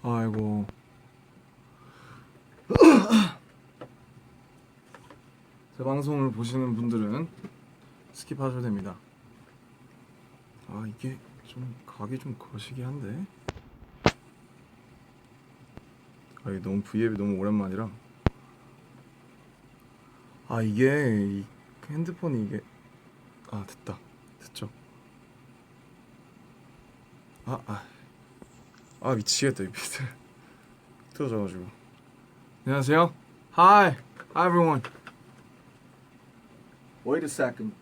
아이고. 제 방송을 보시는 분들은 스킵하셔도 됩니다. 아, 이게 좀 각이 좀 거시기 한데. 아, 이게 너무 V앱이 너무 오랜만이라. 아, 이게 이 핸드폰이 이게 됐다. 됐죠. 미치겠다 이 비트. 틀어져가지고. 안녕하세요. Hi everyone. Wait a second.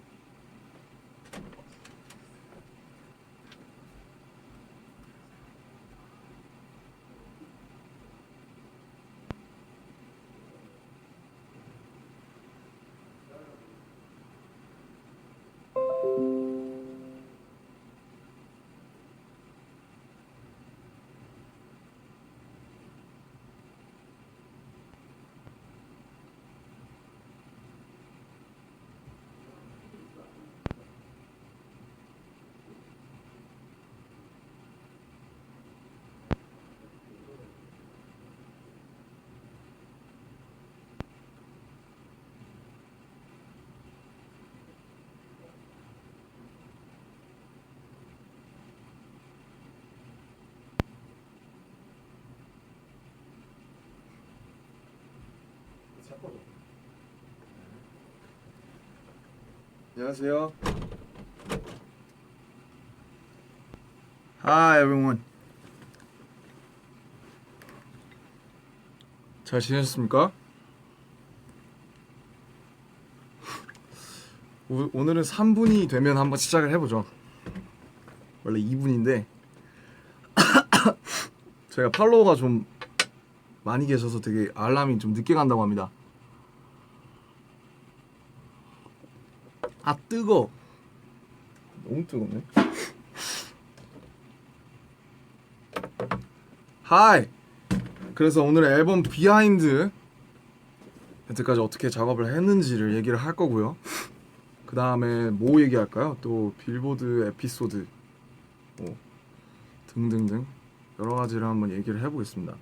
안녕하세요. Hi everyone. 잘 지내셨습니까? 오늘은 3분이 되면 한번 시작을 해보죠. 원래 2분인데 제가 팔로워가 좀 많이 계셔서 되게 알람이 좀 늦게 간다고 합니다. 아, 뜨거. 너무 뜨겁네. 하이. 그래서 오늘 앨범 비하인드 여태까지 어떻게 작업을 했는지를 얘기를 할 거고요. 그 다음에 뭐 얘기할까요? 또 빌보드 에피소드 등등등 여러 가지를 한번 얘기를 해보겠습니다.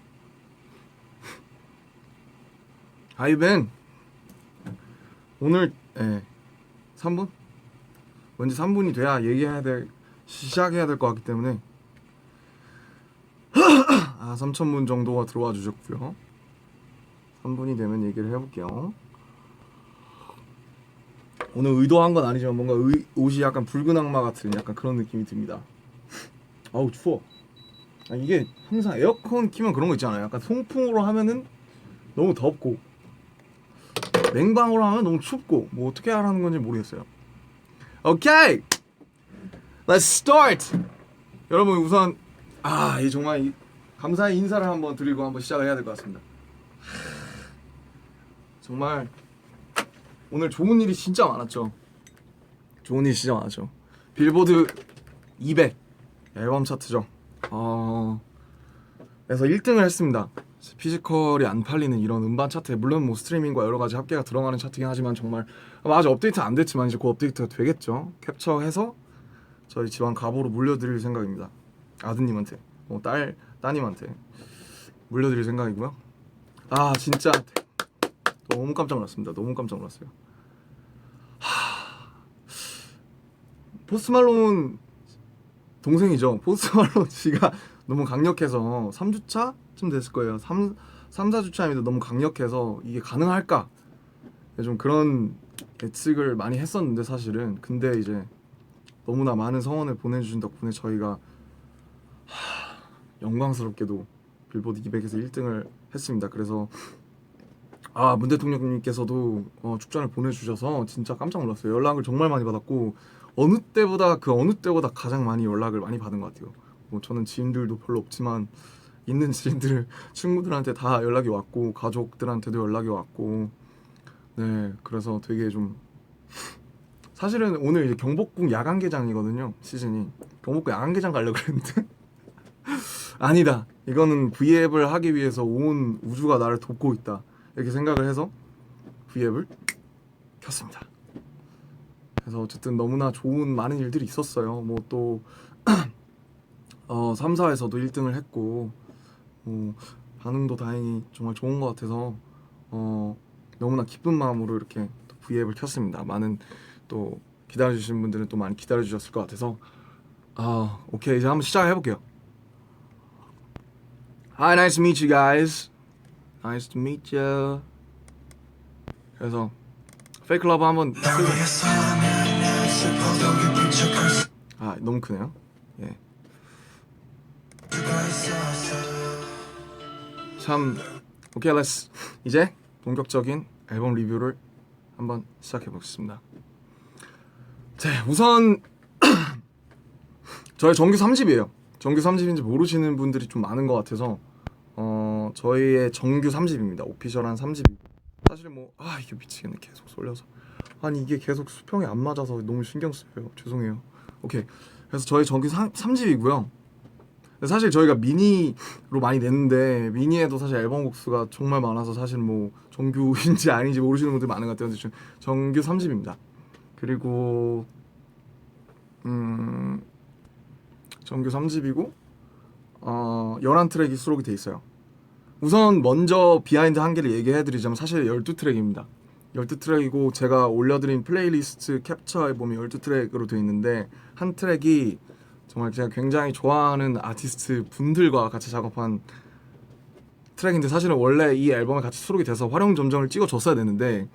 하이벤 오늘 3분? 왠지 3분이 돼야 시작해야 될 것 같기 때문에 3,000분 정도가 들어와 주셨고요. 3분이 되면 얘기를 해볼게요. 오늘 의도한 건 아니지만 뭔가 옷이 약간 붉은 악마 같은 약간 그런 느낌이 듭니다. 아우 추워. 이게 항상 에어컨 키면 그런 거 있잖아요. 약간 송풍으로 하면은 너무 덥고 냉방으로 하면 너무 춥고 뭐 어떻게 하라는 건지 모르겠어요. 오케이, let's start. 여러분 우선 이 정말 감사의 인사를 한번 드리고 한번 시작을 해야 될 것 같습니다. 정말 오늘 좋은 일이 진짜 많았죠. 빌보드 200 앨범 차트죠. 그래서 1등을 했습니다. 피지컬이 안 팔리는 이런 음반 차트에 물론 뭐 스트리밍과 여러 가지 합계가 들어가는 차트긴 하지만 정말 아직 업데이트 안 됐지만 이제 곧 업데이트가 되겠죠. 캡처해서 저희 집안 가보로 물려드릴 생각입니다. 아드님한테, 따님한테 물려드릴 생각이고요. 진짜 너무 깜짝 놀랐습니다. 너무 깜짝 놀랐어요. 포스트 말론 동생이죠. 포스트 말론 씨가 너무 강력해서 3주차쯤 됐을 거예요. 4주차입니다. 너무 강력해서 이게 가능할까? 좀 그런 예측을 많이 했었는데 사실은 근데 이제 너무나 많은 성원을 보내주신 덕분에 저희가 영광스럽게도 빌보드 200에서 1등을 했습니다. 그래서 문 대통령님께서도 축전을 보내주셔서 진짜 깜짝 놀랐어요. 연락을 정말 많이 받았고 어느 때보다 가장 많이 연락을 많이 받은 것 같아요. 뭐 저는 지인들도 별로 없지만 있는 지인들 친구들한테 다 연락이 왔고 가족들한테도 연락이 왔고 네, 그래서 되게 좀 사실은 오늘 이제 경복궁 야간개장이거든요. 시즌이 경복궁 야간개장 가려고 그랬는데 아니다, 이거는 V앱을 하기 위해서 온 우주가 나를 돕고 있다 이렇게 생각을 해서 V앱을 켰습니다. 그래서 어쨌든 너무나 좋은 많은 일들이 있었어요. 뭐 또 3사에서도 1등을 했고 반응도 다행히 정말 좋은 것 같아서 너무나 기쁜 마음으로 이렇게 또 V앱을 켰습니다. 많은 또 기다려주신 분들은 또 많이 기다려주셨을 것 같아서 오케이, 이제 한번 시작해볼게요. Hi, nice to meet you guys. Nice to meet you. 그래서 페이크 러브 한번 너무 크네요. 예. 참 오케이, 렛츠 이제 본격적인 앨범 리뷰를 한번 시작해 보겠습니다. 자, 우선 저희 정규 3집이에요. 정규 3집인지 모르시는 분들이 좀 많은 것 같아서 저희의 정규 3집입니다. 오피셜한 3집이고 사실 이게 미치겠네. 계속 쏠려서 아니 이게 계속 수평이 안 맞아서 너무 신경 쓰여요. 죄송해요. 오케이, 그래서 저희 정규 3집이고요. 사실 저희가 미니로 많이 냈는데 미니에도 사실 앨범 곡수가 정말 많아서 사실 정규인지 아닌지 모르시는 분들 많은 것 같아요. 근데 정규 3집입니다. 그리고 정규 3집이고 11트랙이 수록이 돼 있어요. 우선 먼저 비하인드 한 개를 얘기해드리자면 사실 12트랙입니다. 12트랙이고 제가 올려드린 플레이리스트 캡처에 보면 12트랙으로 되어 있는데 한 트랙이 정말 제가 굉장히 좋아하는 아티스트 분들과 같이 작업한 트랙인데 사실은 원래 이 앨범에 같이 수록이 돼서 활용 점정을 찍어줬어야 되는데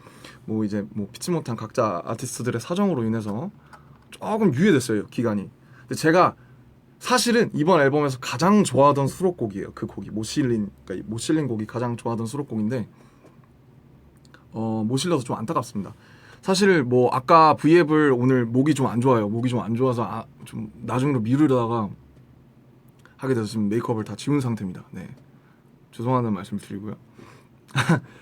피치 못한 각자 아티스트들의 사정으로 인해서 조금 유예됐어요, 기간이. 근데 제가 사실은 이번 앨범에서 가장 좋아하던 수록곡이에요. 그 곡이 못 실린 곡이 가장 좋아하던 수록곡인데 못 실려서 좀 안타깝습니다. 사실 아까 V앱을 오늘 목이 좀 안 좋아요. 목이 좀 안 좋아서 좀 나중으로 미루다가 하게 돼서 지금 메이크업을 다 지운 상태입니다. 네, 죄송하다는 말씀 드리고요.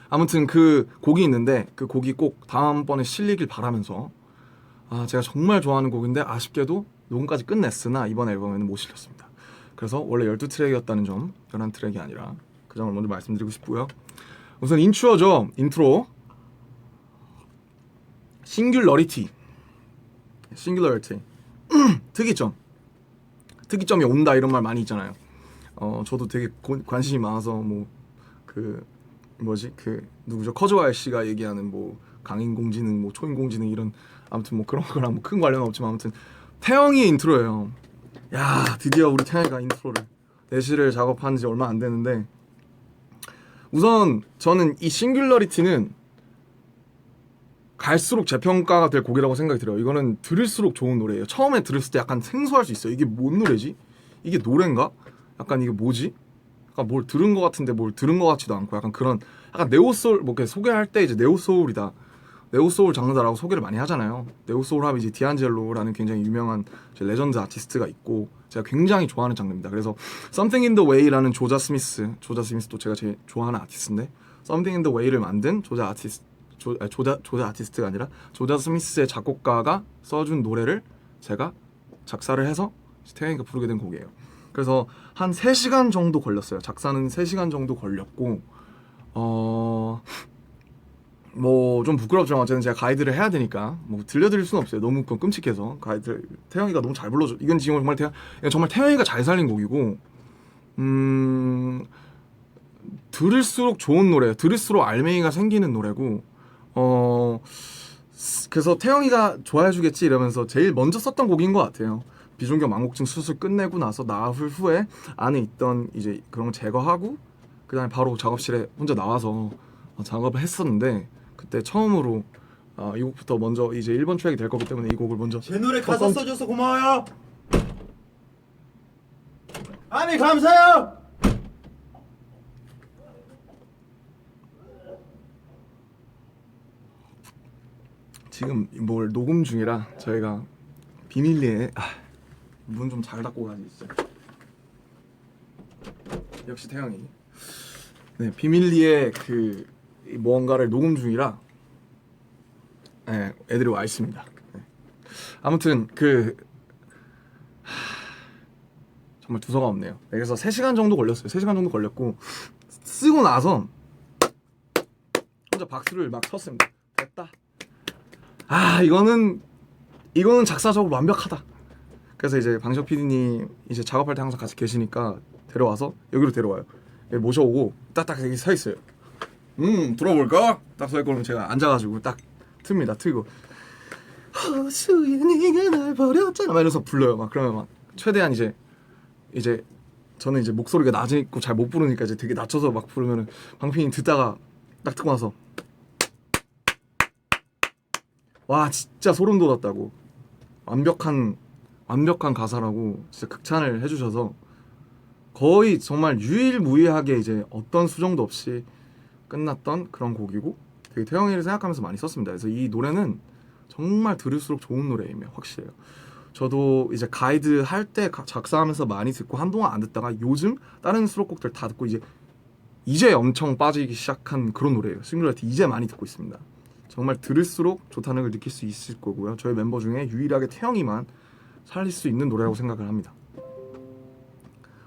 아무튼 그 곡이 있는데 그 곡이 꼭 다음번에 실리길 바라면서 제가 정말 좋아하는 곡인데 아쉽게도 녹음까지 끝냈으나 이번 앨범에는 못 실렸습니다. 그래서 원래 12트랙이었다는 점, 11트랙이 아니라 그 점을 먼저 말씀드리고 싶고요. 우선 인트로죠. 인트로 싱귤러리티 특이점이 온다 이런 말 많이 있잖아요. 저도 되게 관심이 많아서 누구죠? 커즈와일 씨가 얘기하는 강인공지능, 초인공지능 이런 아무튼 그런 거랑 큰 관련은 없지만 아무튼 태영이의 인트로예요. 야, 드디어 우리 태영이가 인트로를 내시를 작업한 지 얼마 안 되는데 우선 저는 이 싱귤러리티는 갈수록 재평가가 될 곡이라고 생각이 들어요. 이거는 들을수록 좋은 노래예요. 처음에 들었을 때 약간 생소할 수 있어요. 이게 뭔 노래지? 이게 노래인가? 약간 이게 뭐지? 약간 뭘 들은 것 같은데 뭘 들은 것 같지도 않고 약간 그런 약간 네오소울 소개할 때 이제 네오소울이다, 네오소울 장르다라고 소개를 많이 하잖아요. 네오소울 하면 이제 디안젤로라는 굉장히 유명한 레전드 아티스트가 있고 제가 굉장히 좋아하는 장르입니다. 그래서 Something in the Way라는 조자 스미스도 제가 제일 좋아하는 아티스트인데 Something in the Way를 만든 조자 아티스트가 아니라 조자 스미스의 작곡가가 써준 노래를 제가 작사를 해서 태영이가 부르게 된 곡이에요. 그래서 한 3시간 정도 걸렸어요. 작사는 3시간 정도 걸렸고 좀 부끄럽지만 어쨌든 제가 가이드를 해야 되니까 들려드릴 수는 없어요. 너무 끔찍해서 가이드 태영이가 너무 잘 불러줘. 이건 지금 정말 태영이가 잘 살린 곡이고 들을수록 좋은 노래, 들을수록 알맹이가 생기는 노래고 그래서 태영이가 좋아해주겠지 이러면서 제일 먼저 썼던 곡인 것 같아요. 비중격 망곡증 수술 끝내고 나서 나흘 후에 안에 있던 이제 그런 거 제거하고 그 다음에 바로 작업실에 혼자 나와서 작업을 했었는데 그때 처음으로 이 곡부터 먼저 이제 1번 트랙이 될 거기 때문에 이 곡을 먼저 제 노래 가사 써줘서 고마워요. 아미 감사해요. 지금 뭘 녹음 중이라 저희가 비밀리에 문 좀 잘 닫고 가지 진짜. 역시 태영이. 네, 비밀리에 뭔가를 녹음 중이라 애들이 와 있습니다. 네. 아무튼 정말 두서가 없네요. 그래서 3시간 정도 걸렸어요. 3시간 정도 걸렸고 쓰고 나서 혼자 박수를 막 쳤습니다. 됐다. 이거는 작사적으로 완벽하다. 그래서 이제 방석 PD님 이제 작업할 때 항상 같이 계시니까 데려와서 여기로 데려와요. 모셔오고 딱딱 여기 서 있어요. 들어볼까? 딱 서 있고 그러면 제가 앉아가지고 딱 틉니다. 트고 허수의 네가 날 버렸잖아 막 이러면서 불러요. 막 그러면 막 최대한 이제 저는 이제 목소리가 낮고 잘 못 부르니까 이제 되게 낮춰서 막 부르면은 방피님 듣다가 딱 듣고 나서 와 진짜 소름 돋았다고 완벽한 가사라고 진짜 극찬을 해주셔서 거의 정말 유일무이하게 이제 어떤 수정도 없이 끝났던 그런 곡이고 되게 태영이를 생각하면서 많이 썼습니다. 그래서 이 노래는 정말 들을수록 좋은 노래임이 확실해요. 저도 이제 가이드 할 때 작사하면서 많이 듣고 한동안 안 듣다가 요즘 다른 수록곡들 다 듣고 이제 엄청 빠지기 시작한 그런 노래예요. 싱글라이트 이제 많이 듣고 있습니다. 정말 들을수록 좋다는 걸 느낄 수 있을 거고요. 저희 멤버 중에 유일하게 태영이만 살릴 수 있는 노래라고 생각을 합니다.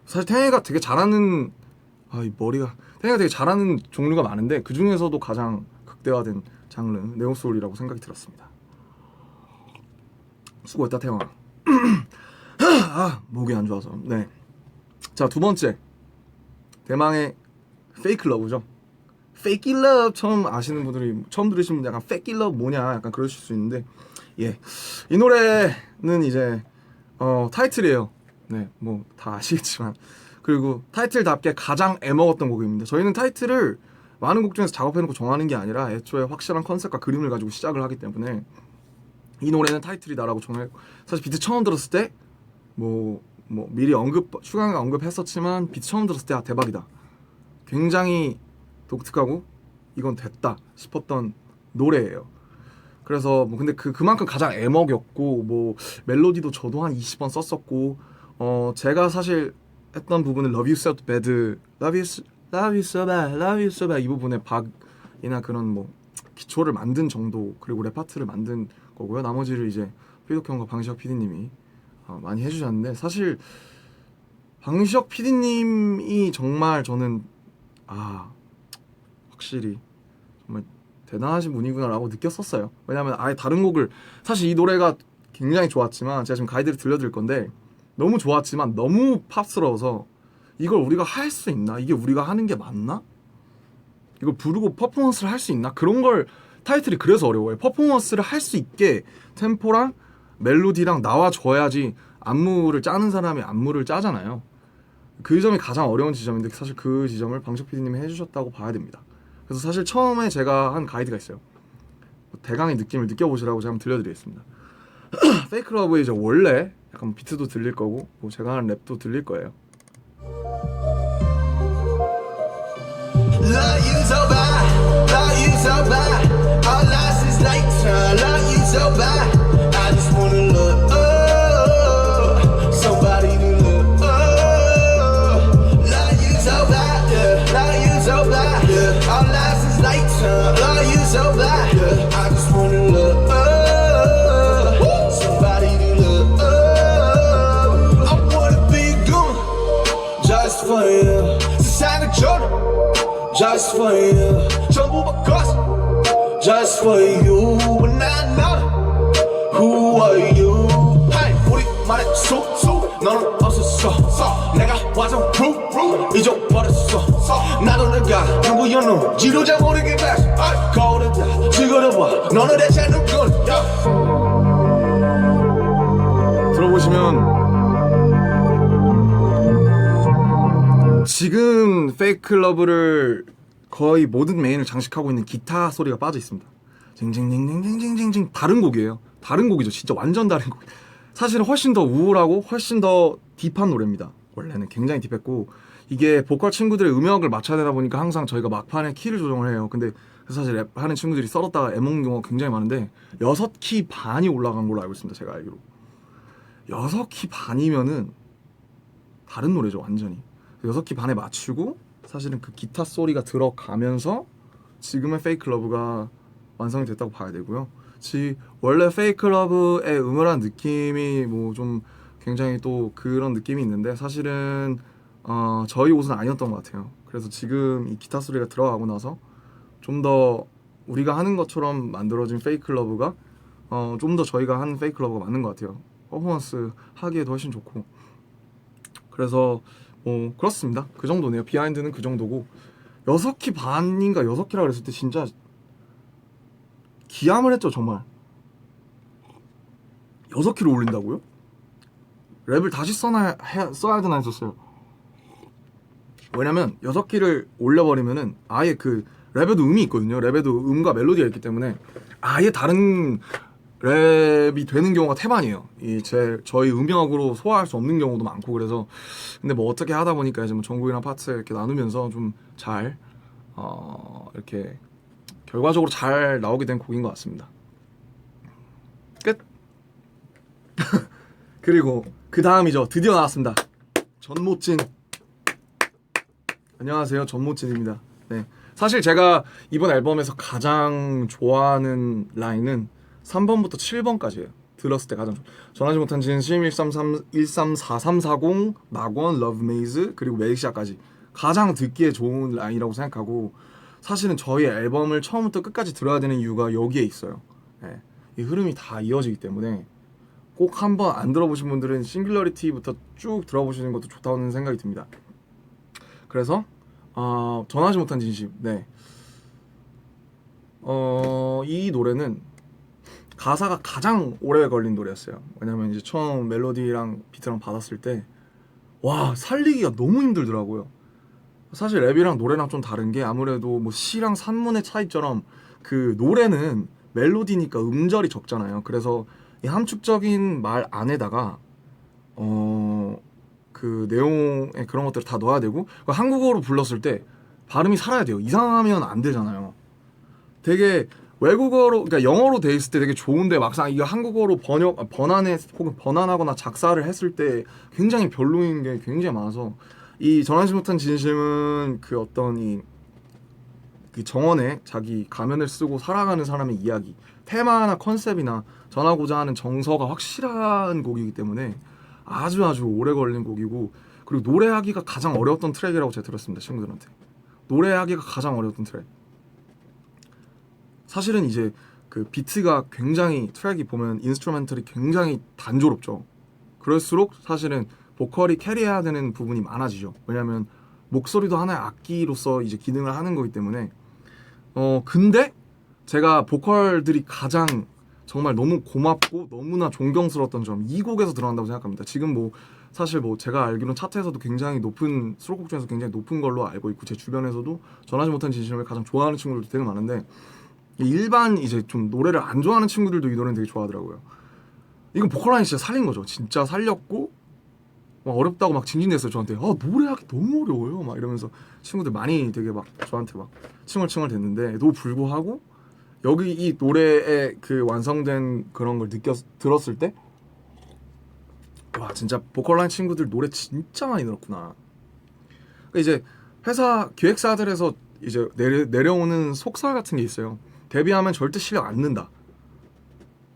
사실 태영이가 되게 잘하는 이 머리가 태영이가 되게 잘하는 종류가 많은데 그 중에서도 가장 극대화된 장르는 네오소울이라고 생각이 들었습니다. 수고했다 태영아. 목이 안 좋아서. 네. 자, 두 번째 대망의 페이크 러브죠. 페이크 러브 처음 아시는 분들이 처음 들으시면 약간 페이크 러브 뭐냐 약간 그러실 수 있는데 이 노래는 이제 타이틀이에요. 네, 뭐 다 아시겠지만 그리고 타이틀답게 가장 애먹었던 곡입니다. 저희는 타이틀을 많은 곡 중에서 작업해놓고 정하는 게 아니라 애초에 확실한 컨셉과 그림을 가지고 시작을 하기 때문에 이 노래는 타이틀이다라고 정했고 사실 비트 처음 들었을 때 뭐 미리 슈가가 언급했었지만 비트 처음 들었을 때 대박이다. 굉장히 독특하고 이건 됐다 싶었던 노래예요. 그래서 뭐 근데 그만큼 가장 애먹였고 뭐 멜로디도 저도 한 20번 썼었고 제가 사실 했던 부분은 Love You So Bad, Love You So Bad, Love You So Bad 이 부분에 박이나 그런 뭐 기초를 만든 정도 그리고 랩 파트를 만든 거고요. 나머지를 이제 피독 형과 방시혁 PD님이 많이 해주셨는데 사실 방시혁 PD님이 정말 저는 확실히 정말 대단하신 분이구나라고 느꼈었어요. 왜냐면 아예 다른 곡을 사실 이 노래가 굉장히 좋았지만 제가 지금 가이드를 들려드릴 건데 너무 좋았지만 너무 팝스러워서 이걸 우리가 할 수 있나? 이게 우리가 하는 게 맞나? 이걸 부르고 퍼포먼스를 할 수 있나? 그런 걸 타이틀이 그래서 어려워요. 퍼포먼스를 할 수 있게 템포랑 멜로디랑 나와줘야지 안무를 짜는 사람이 안무를 짜잖아요. 그 점이 가장 어려운 지점인데 사실 그 지점을 방시혁 PD님이 해주셨다고 봐야 됩니다. 그래서 사실 처음에 제가 한 가이드가 있어요. 대강의 느낌을 느껴보시라고 제가 한번 들려드리겠습니다. 페이크 러브의 이제 원래 약간 비트도 들릴 거고 뭐 제가 하는 랩도 들릴 거예요. Love you so bad, love you so bad. Our last is nighttime. Love you so bad. I just wanna look, somebody to look, love you so bad, yeah. Love you so bad, yeah. Our last is nighttime. Love you so bad, yeah. I just wanna look, somebody to look, I wanna be good, just for you. 세상을 줘도 just for you, 전부 바꿨어 just for you. But I know who are you? Hey, 우리만의 숲 너는 없었어. 내가 와서 proof 잊어버렸어. 나도 내가 누구였는지도 잘 모르겠다. 거울을 다 찍어봐 너는 대체 누구냐? 들어보시면 지금 페이크 러브를 거의 모든 메인을 장식하고 있는 기타 소리가 빠져 있습니다. 징징징징징징징 다른 곡이에요. 다른 곡이죠. 진짜 완전 다른 곡. 사실은 훨씬 더 우울하고 훨씬 더 딥한 노래입니다. 원래는 굉장히 딥했고 이게 보컬 친구들의 음역을 맞춰야 되다 보니까 항상 저희가 막판에 키를 조정을 해요. 근데 사실 랩하는 친구들이 썰었다가 애먹는 경우가 굉장히 많은데 6키 반이 올라간 걸로 알고 있습니다. 제가 알기로 6키 반이면은 다른 노래죠. 완전히 6키 반에 맞추고 사실은 그 기타 소리가 들어가면서 지금의 페이크 러브가 완성이 됐다고 봐야 되고요. 원래 페이크 러브의 음울한 느낌이 뭐 좀 굉장히 또 그런 느낌이 있는데 사실은 저희 옷은 아니었던 것 같아요. 그래서 지금 이 기타 소리가 들어가고 나서 좀 더 우리가 하는 것처럼 만들어진 페이크 러브가 좀 더 저희가 하는 페이크 러브가 맞는 것 같아요. 퍼포먼스 하기에도 훨씬 좋고 그래서 그렇습니다. 그 정도네요. 비하인드는 그 정도고 6키 반인가 6키라 그랬을 때 진짜 기함을 했죠 정말. 6키로 올린다고요? 랩을 다시 써야 되나 했었어요. 왜냐면 6키를 올려버리면은 아예 그 랩에도 음이 있거든요. 랩에도 음과 멜로디가 있기 때문에 아예 다른 랩이 되는 경우가 태반이에요. 저희 음역으로 소화할 수 없는 경우도 많고 그래서 근데 뭐 어떻게 하다 보니까 이제 뭐 전곡이랑 파트 이렇게 나누면서 좀 잘 이렇게 결과적으로 잘 나오게 된 곡인 것 같습니다. 끝. 그리고 그 다음이죠. 드디어 나왔습니다. 전모찐. 안녕하세요. 전모찐입니다. 네. 사실 제가 이번 앨범에서 가장 좋아하는 라인은 3번부터 7번까지예요. 들었을 때 가장 전하지 못한 진심 134340 낙원 러브 메이즈 그리고 메이시아까지 가장 듣기에 좋은 라인이라고 생각하고 사실은 저희 앨범을 처음부터 끝까지 들어야 되는 이유가 여기에 있어요. 네. 이 흐름이 다 이어지기 때문에 꼭 한번 안 들어보신 분들은 싱귤러리티부터 쭉 들어보시는 것도 좋다는 생각이 듭니다. 그래서 전하지 못한 진심. 네. 이 노래는 가사가 가장 오래 걸린 노래였어요. 왜냐면 이제 처음 멜로디랑 비트랑 받았을 때 와 살리기가 너무 힘들더라고요. 사실 랩이랑 노래랑 좀 다른 게 아무래도 뭐 시랑 산문의 차이처럼 그 노래는 멜로디니까 음절이 적잖아요. 그래서 이 함축적인 말 안에다가 그 내용의 그런 것들을 다 넣어야 되고 한국어로 불렀을 때 발음이 살아야 돼요. 이상하면 안 되잖아요. 되게 외국어로 그러니까 영어로 돼 있을 때 되게 좋은데 막상 이거 한국어로 번안하거나 작사를 했을 때 굉장히 별로인 게 굉장히 많아서 이 전하지 못한 진심은 그 어떤 그 정원에 자기 가면을 쓰고 살아가는 사람의 이야기 테마나 컨셉이나 전하고자 하는 정서가 확실한 곡이기 때문에 아주 오래 걸린 곡이고 그리고 노래하기가 가장 어려웠던 트랙이라고 제가 들었습니다. 친구들한테 노래하기가 가장 어려웠던 트랙. 사실은 이제 그 비트가 굉장히 트랙이 보면 인스트루멘털이 굉장히 단조롭죠. 그럴수록 사실은 보컬이 캐리해야 되는 부분이 많아지죠. 왜냐하면 목소리도 하나의 악기로서 이제 기능을 하는 거기 때문에 근데 제가 보컬들이 가장 정말 너무 고맙고 너무나 존경스러웠던 점 이 곡에서 들어간다고 생각합니다. 지금 뭐 사실 뭐 제가 알기로는 차트에서도 굉장히 높은 수록곡 중에서 굉장히 높은 걸로 알고 있고 제 주변에서도 전하지 못한 진심을 가장 좋아하는 친구들도 되게 많은데 일반 이제 좀 노래를 안 좋아하는 친구들도 이 노래는 되게 좋아하더라고요. 이건 보컬 라인 진짜 살린 거죠. 진짜 살렸고 막 어렵다고 막 징징댔어요 저한테. 노래하기 너무 어려워요 막 이러면서 친구들 많이 되게 막 저한테 막 칭얼칭얼 됐는데도 불구하고 여기 이 노래의 그 완성된 그런 걸 들었을 때 와 진짜 보컬 라인 친구들 노래 진짜 많이 들었구나. 그러니까 이제 회사 기획사들에서 이제 내려오는 속설 같은 게 있어요. 데뷔하면 절대 실력 안 는다.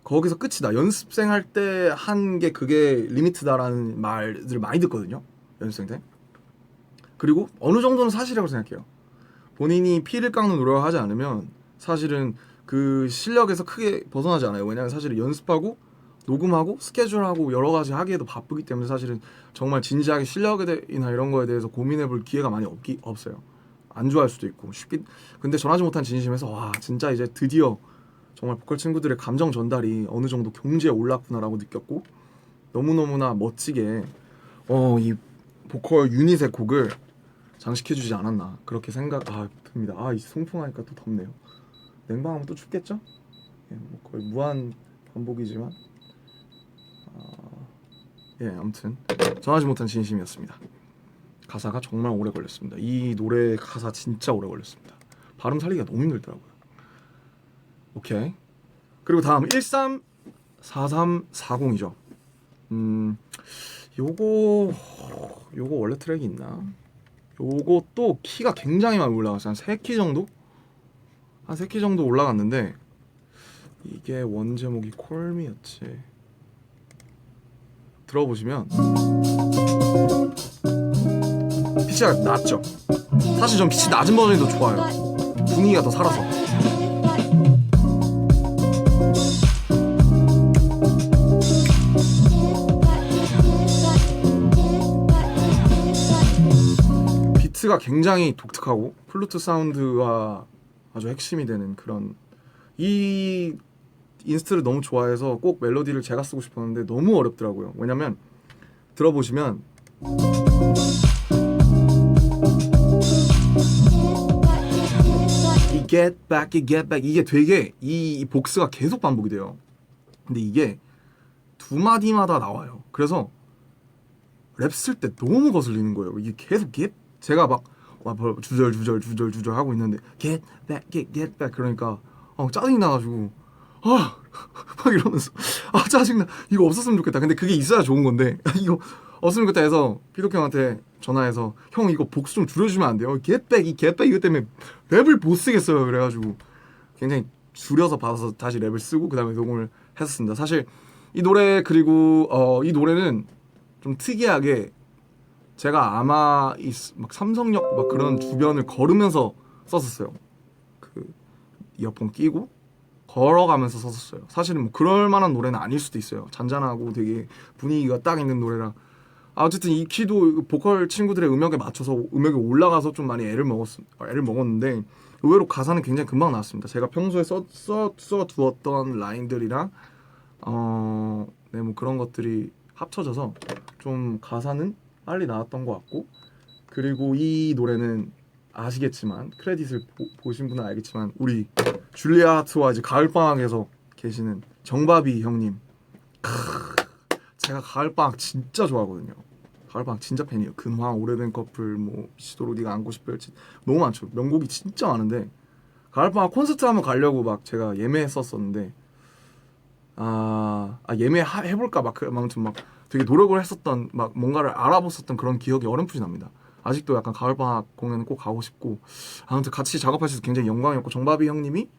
거기서 끝이다. 연습생 할 때 한 게 그게 리미트다라는 말들을 많이 듣거든요. 연습생 때. 그리고 어느 정도는 사실이라고 생각해요. 본인이 피를 깎는 노력을 하지 않으면 사실은 그 실력에서 크게 벗어나지 않아요. 왜냐하면 사실은 연습하고 녹음하고 스케줄하고 여러 가지 하기에도 바쁘기 때문에 사실은 정말 진지하게 실력에 대해나 이런 거에 대해서 고민해볼 기회가 많이 없어요. 안 좋아할 수도 있고 쉽게. 근데 전하지 못한 진심에서 와 진짜 이제 드디어 정말 보컬 친구들의 감정 전달이 어느 정도 경지에 올랐구나라고 느꼈고 너무너무나 멋지게 이 보컬 유닛의 곡을 장식해주지 않았나 그렇게 듭니다. 이 송풍하니까 또 덥네요. 냉방하면 또 춥겠죠? 예, 뭐 거의 무한 반복이지만 아무튼 전하지 못한 진심이었습니다. 가사가 정말 오래 걸렸습니다. 이 노래 가사 진짜 오래 걸렸습니다. 발음 살리기가 너무 힘들더라고요. 오케이. 그리고 다음 134340이죠. 요거 원래 트랙이 있나? 요것도 키가 굉장히 많이 올라갔어요. 한 3키 정도? 한 3키 정도 올라갔는데 이게 원 제목이 콜미였지. 들어보시면 피치가 낮죠. 사실 전 피치 낮은 버전이 더 좋아요. 분위기가 더 살아서. 베이스가 굉장히 독특하고 플루트 사운드와 아주 핵심이 되는 그런 이 인스트를 너무 좋아해서 꼭 멜로디를 제가 쓰고 싶었는데 너무 어렵더라고요. 왜냐면 들어보시면 이 get back 이게 되게 이 복스가 계속 반복이 돼요. 근데 이게 두 마디마다 나와요. 그래서 랩 쓸 때 너무 거슬리는 거예요. 이게 계속 제가 막 주절 하고 있는데 get back 그러니까 짜증이 나가지고 막 이러면서 짜증나, 이거 없었으면 좋겠다. 근데 그게 있어야 좋은 건데 이거 없으면 좋겠다 해서 피도키 형한테 전화해서 형 이거 복수 좀 줄여주면 안 돼요? get back 이것 때문에 랩을 못 쓰겠어요. 그래가지고 굉장히 줄여서 받아서 다시 랩을 쓰고 그 다음에 녹음을 했었습니다. 사실 이 노래 그리고 이 노래는 좀 특이하게 제가 아마 막 삼성역 막 그런 주변을 걸으면서 썼었어요. 그 이어폰 끼고 걸어가면서 썼었어요. 사실은 뭐 그럴 만한 노래는 아닐 수도 있어요. 잔잔하고 되게 분위기가 딱 있는 노래라. 어쨌든 이 키도 보컬 친구들의 음역에 맞춰서 음역이 올라가서 좀 많이 애를 먹었는데 의외로 가사는 굉장히 금방 나왔습니다. 제가 평소에 써 두었던 라인들이랑 네, 뭐 그런 것들이 합쳐져서 좀 가사는 빨리 나왔던 것 같고, 그리고 이 노래는 아시겠지만 크레딧을 보신 분은 알겠지만 우리 줄리아 하트와 이제 가을방학에서 계시는 정바비 형님, 제가 가을방학 진짜 좋아하거든요. 가을방학 진짜 팬이에요. 근황, 오래된 커플, 뭐 미치도록 네가 안고 싶어 너무 많죠. 명곡이 진짜 많은데 가을방학 콘서트 한번 가려고 막 제가 예매했었었는데 예매해볼까 막 아무튼 막 되게 노력을 했었던, 막 뭔가를 알아봤었던 그런 기억이 어렴풋이 납니다. 아직도 약간 가을방학 공연은 꼭 가고 싶고, 아무튼 같이 작업하셔서 굉장히 영광이었고, 정바비 형님이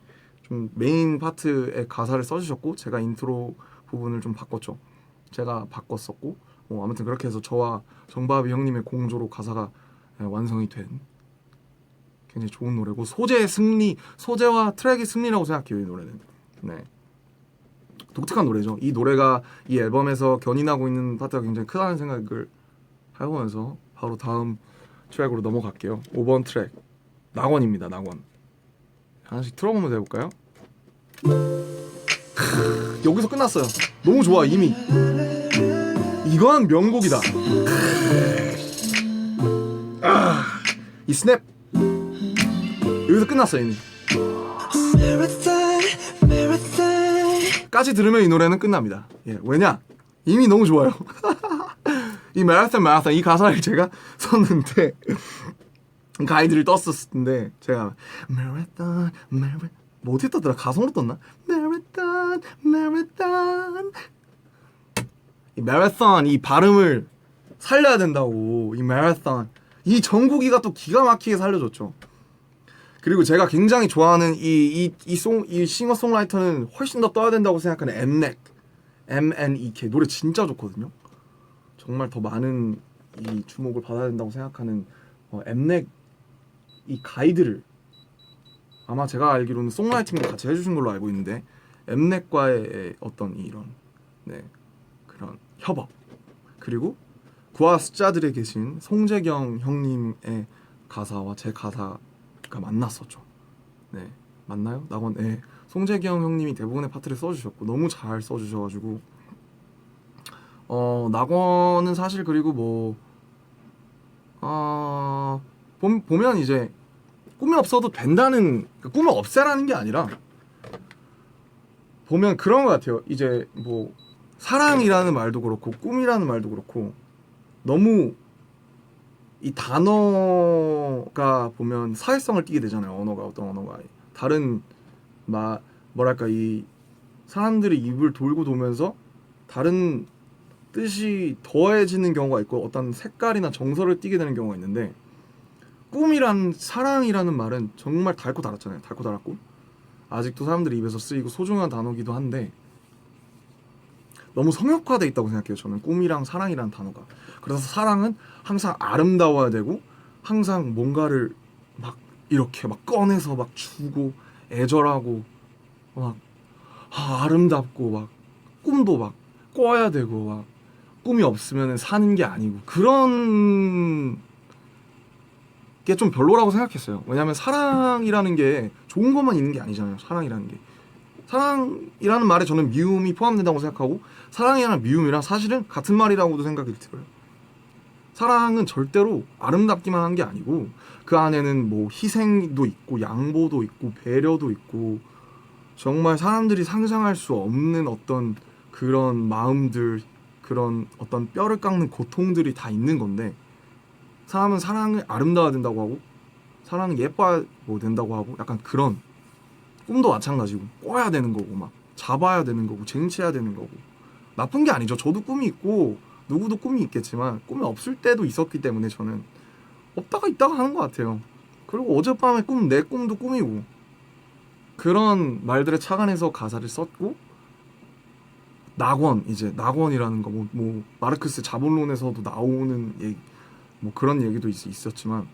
좀 메인 파트의 가사를 써주셨고 제가 인트로 부분을 좀 바꿨죠. 제가 바꿨었고 아무튼 그렇게 해서 저와 정바비 형님의 공조로 가사가 완성이 된 굉장히 좋은 노래고, 소재와 트랙의 승리라고 생각해요. 이 노래는 네, 독특한 노래죠. 이 노래가 이 앨범에서 견인하고 있는 파트가 굉장히 크다는 생각을 해보면서 바로 다음 트랙으로 넘어갈게요. 5번 트랙 낙원입니다. 낙원 하나씩 틀어보면서 해볼까요? 여기서 끝났어요. 너무 좋아 이미. 이건 명곡이다. 이 스냅 여기서 끝났어요 이미. 까지 들으면 이 노래는 끝납니다. 예, 왜냐? 이미 너무 좋아요. 이 마라톤 이 가사를 제가 썼는데 가이드를 떴었을 텐데 제가 마라톤 뭐 어떻게 떴더라? 가성으로 떴나? 마라톤 이 마라톤 이 발음을 살려야 된다고. 이 마라톤 이 정국이가 또 기가 막히게 살려줬죠. 그리고 제가 굉장히 좋아하는 이 싱어송라이터는 훨씬 더 떠야 된다고 생각하는 MNEK 노래 진짜 좋거든요. 정말 더 많은 이 주목을 받아야 된다고 생각하는 엠넥 이 가이드를 아마 제가 알기로는 송라이팅도 같이 해주신 걸로 알고 있는데, 엠넥과의 어떤 이런 그런 협업, 그리고 구화 숫자들에 계신 송재경 형님의 가사와 제 가사가 만났었죠. 네, 맞나요? 낙원. 네, 송재경 형님이 대부분의 파트를 써주셨고 너무 잘 써주셔가지고 낙원은 사실 그리고 보면 이제 꿈이 없어도 된다는, 꿈을 없애라는 게 아니라 보면 그런 것 같아요. 이제 뭐 사랑이라는 말도 그렇고 꿈이라는 말도 그렇고 너무 이 단어가 보면 사회성을 띠게 되잖아요. 언어가 어떤 언어가 다른 뭐랄까 이 사람들이 입을 돌고 도면서 다른 뜻이 더해지는 경우가 있고 어떤 색깔이나 정서를 띠게 되는 경우가 있는데, 꿈이란 사랑이라는 말은 정말 달고 달았잖아요. 달고 달았고 아직도 사람들이 입에서 쓰이고 소중한 단어기도 한데 너무 성역화돼 있다고 생각해요. 저는 꿈이랑 사랑이라는 단어가. 그래서 사랑은 항상 아름다워야 되고 항상 뭔가를 막 이렇게 막 꺼내서 막 주고 애절하고 막 아름답고 막 꿈도 막 꿔야 되고 막 꿈이 없으면 사는 게 아니고 그런 게 좀 별로라고 생각했어요. 왜냐면 사랑이라는 게 좋은 것만 있는 게 아니잖아요. 사랑이라는 게. 사랑이라는 말에 저는 미움이 포함된다고 생각하고 사랑이랑 미움이랑 사실은 같은 말이라고도 생각이 들어요. 사랑은 절대로 아름답기만 한 게 아니고 그 안에는 뭐 희생도 있고 양보도 있고 배려도 있고 정말 사람들이 상상할 수 없는 어떤 그런 마음들, 그런 어떤 뼈를 깎는 고통들이 다 있는 건데 사람은 사랑을 아름다워야 된다고 하고 사랑은 예뻐야 뭐 된다고 하고 약간 그런 꿈도 마찬가지고 꿔야 되는 거고 막 잡아야 되는 거고 쟁취해야 되는 거고 나쁜 게 아니죠. 저도 꿈이 있고 누구도 꿈이 있겠지만 꿈이 없을 때도 있었기 때문에 저는 없다가 있다가 하는 것 같아요. 그리고 어젯밤에 내 꿈도 꿈이고 그런 말들에 착안해서 가사를 썼고 낙원이라는 거 뭐 마르크스 자본론에서도 나오는 얘기 뭐 그런 얘기도 있었지만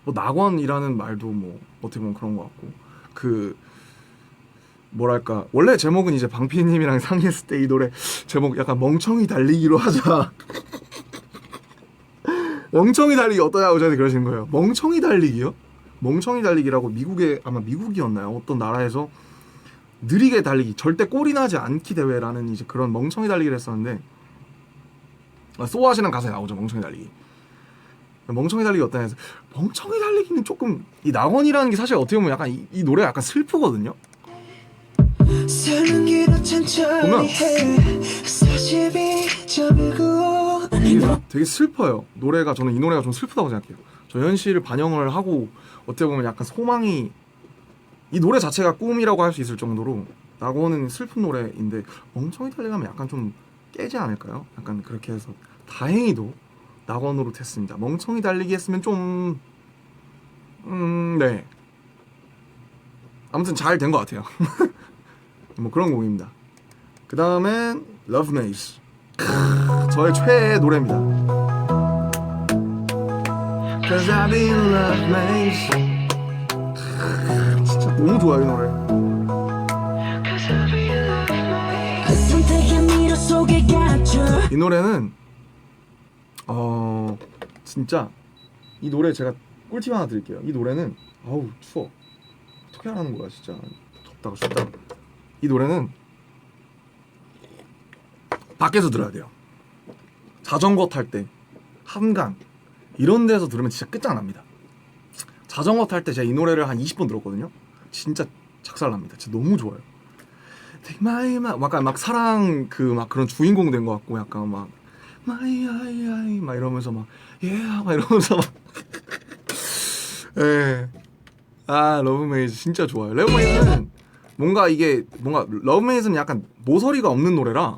뭐 낙원이라는 말도 뭐 어떻게 보면 그런 것 같고 그 뭐랄까 원래 제목은 이제 방피디님이랑 상의했을 때 이 노래 제목 약간 멍청이 달리기로 하자. 멍청이 달리기 어떠냐고 저한테 그러시는 거예요. 멍청이 달리기요? 멍청이 달리기라고 미국에 아마 미국이었나요? 어떤 나라에서 느리게 달리기 절대 꼴이 나지 않기 대회라는 이제 그런 멍청이 달리기를 했었는데 소아시는 가사에 나오죠. 멍청이 달리기. 멍청이 달리기 어떠냐 해서 멍청이 달리기는 조금 이 낙원이라는 게 사실 어떻게 보면 약간 이 노래가 약간 슬프거든요. 보면 이게 되게 슬퍼요. 노래가 저는 이 노래가 좀 슬프다고 생각해요. 저 현실을 반영을 하고 어떻게 보면 약간 소망이 이 노래 자체가 꿈이라고 할 수 있을 정도로 낙원은 슬픈 노래인데 멍청이 달리기하면 약간 좀 깨지 않을까요? 약간 그렇게 해서 다행히도 낙원으로 됐습니다. 멍청이 달리기 했으면 좀 네. 아무튼 잘 된 것 같아요. 뭐 그런 곡입니다. 그 다음엔 Love Maze. 저의 최애 노래입니다. Cause I've been in love maze. 진짜 너무 좋아요 이 노래. 이 노래는 진짜 이 노래 제가 꿀팁 하나 드릴게요. 이 노래는 아우 추워. 어떻게 하라는 거야 진짜. 덥다가 춥다가. 이 노래는 밖에서 들어야 돼요. 자전거 탈 때, 한강 이런 데서 들으면 진짜 끝장납니다. 자전거 탈 때 제가 이 노래를 한 20번 들었거든요. 진짜 작살납니다. 진짜 너무 좋아요. Take my mind. 약간 막 사랑 막 그런 주인공 된 것 같고 약간 막 my eye 막 이러면서 막 yeah 막 이러면서 막 예. 아 러브메이즈 진짜 좋아요. 러브메이즈는 뭔가 러브메이즈는 약간 모서리가 없는 노래라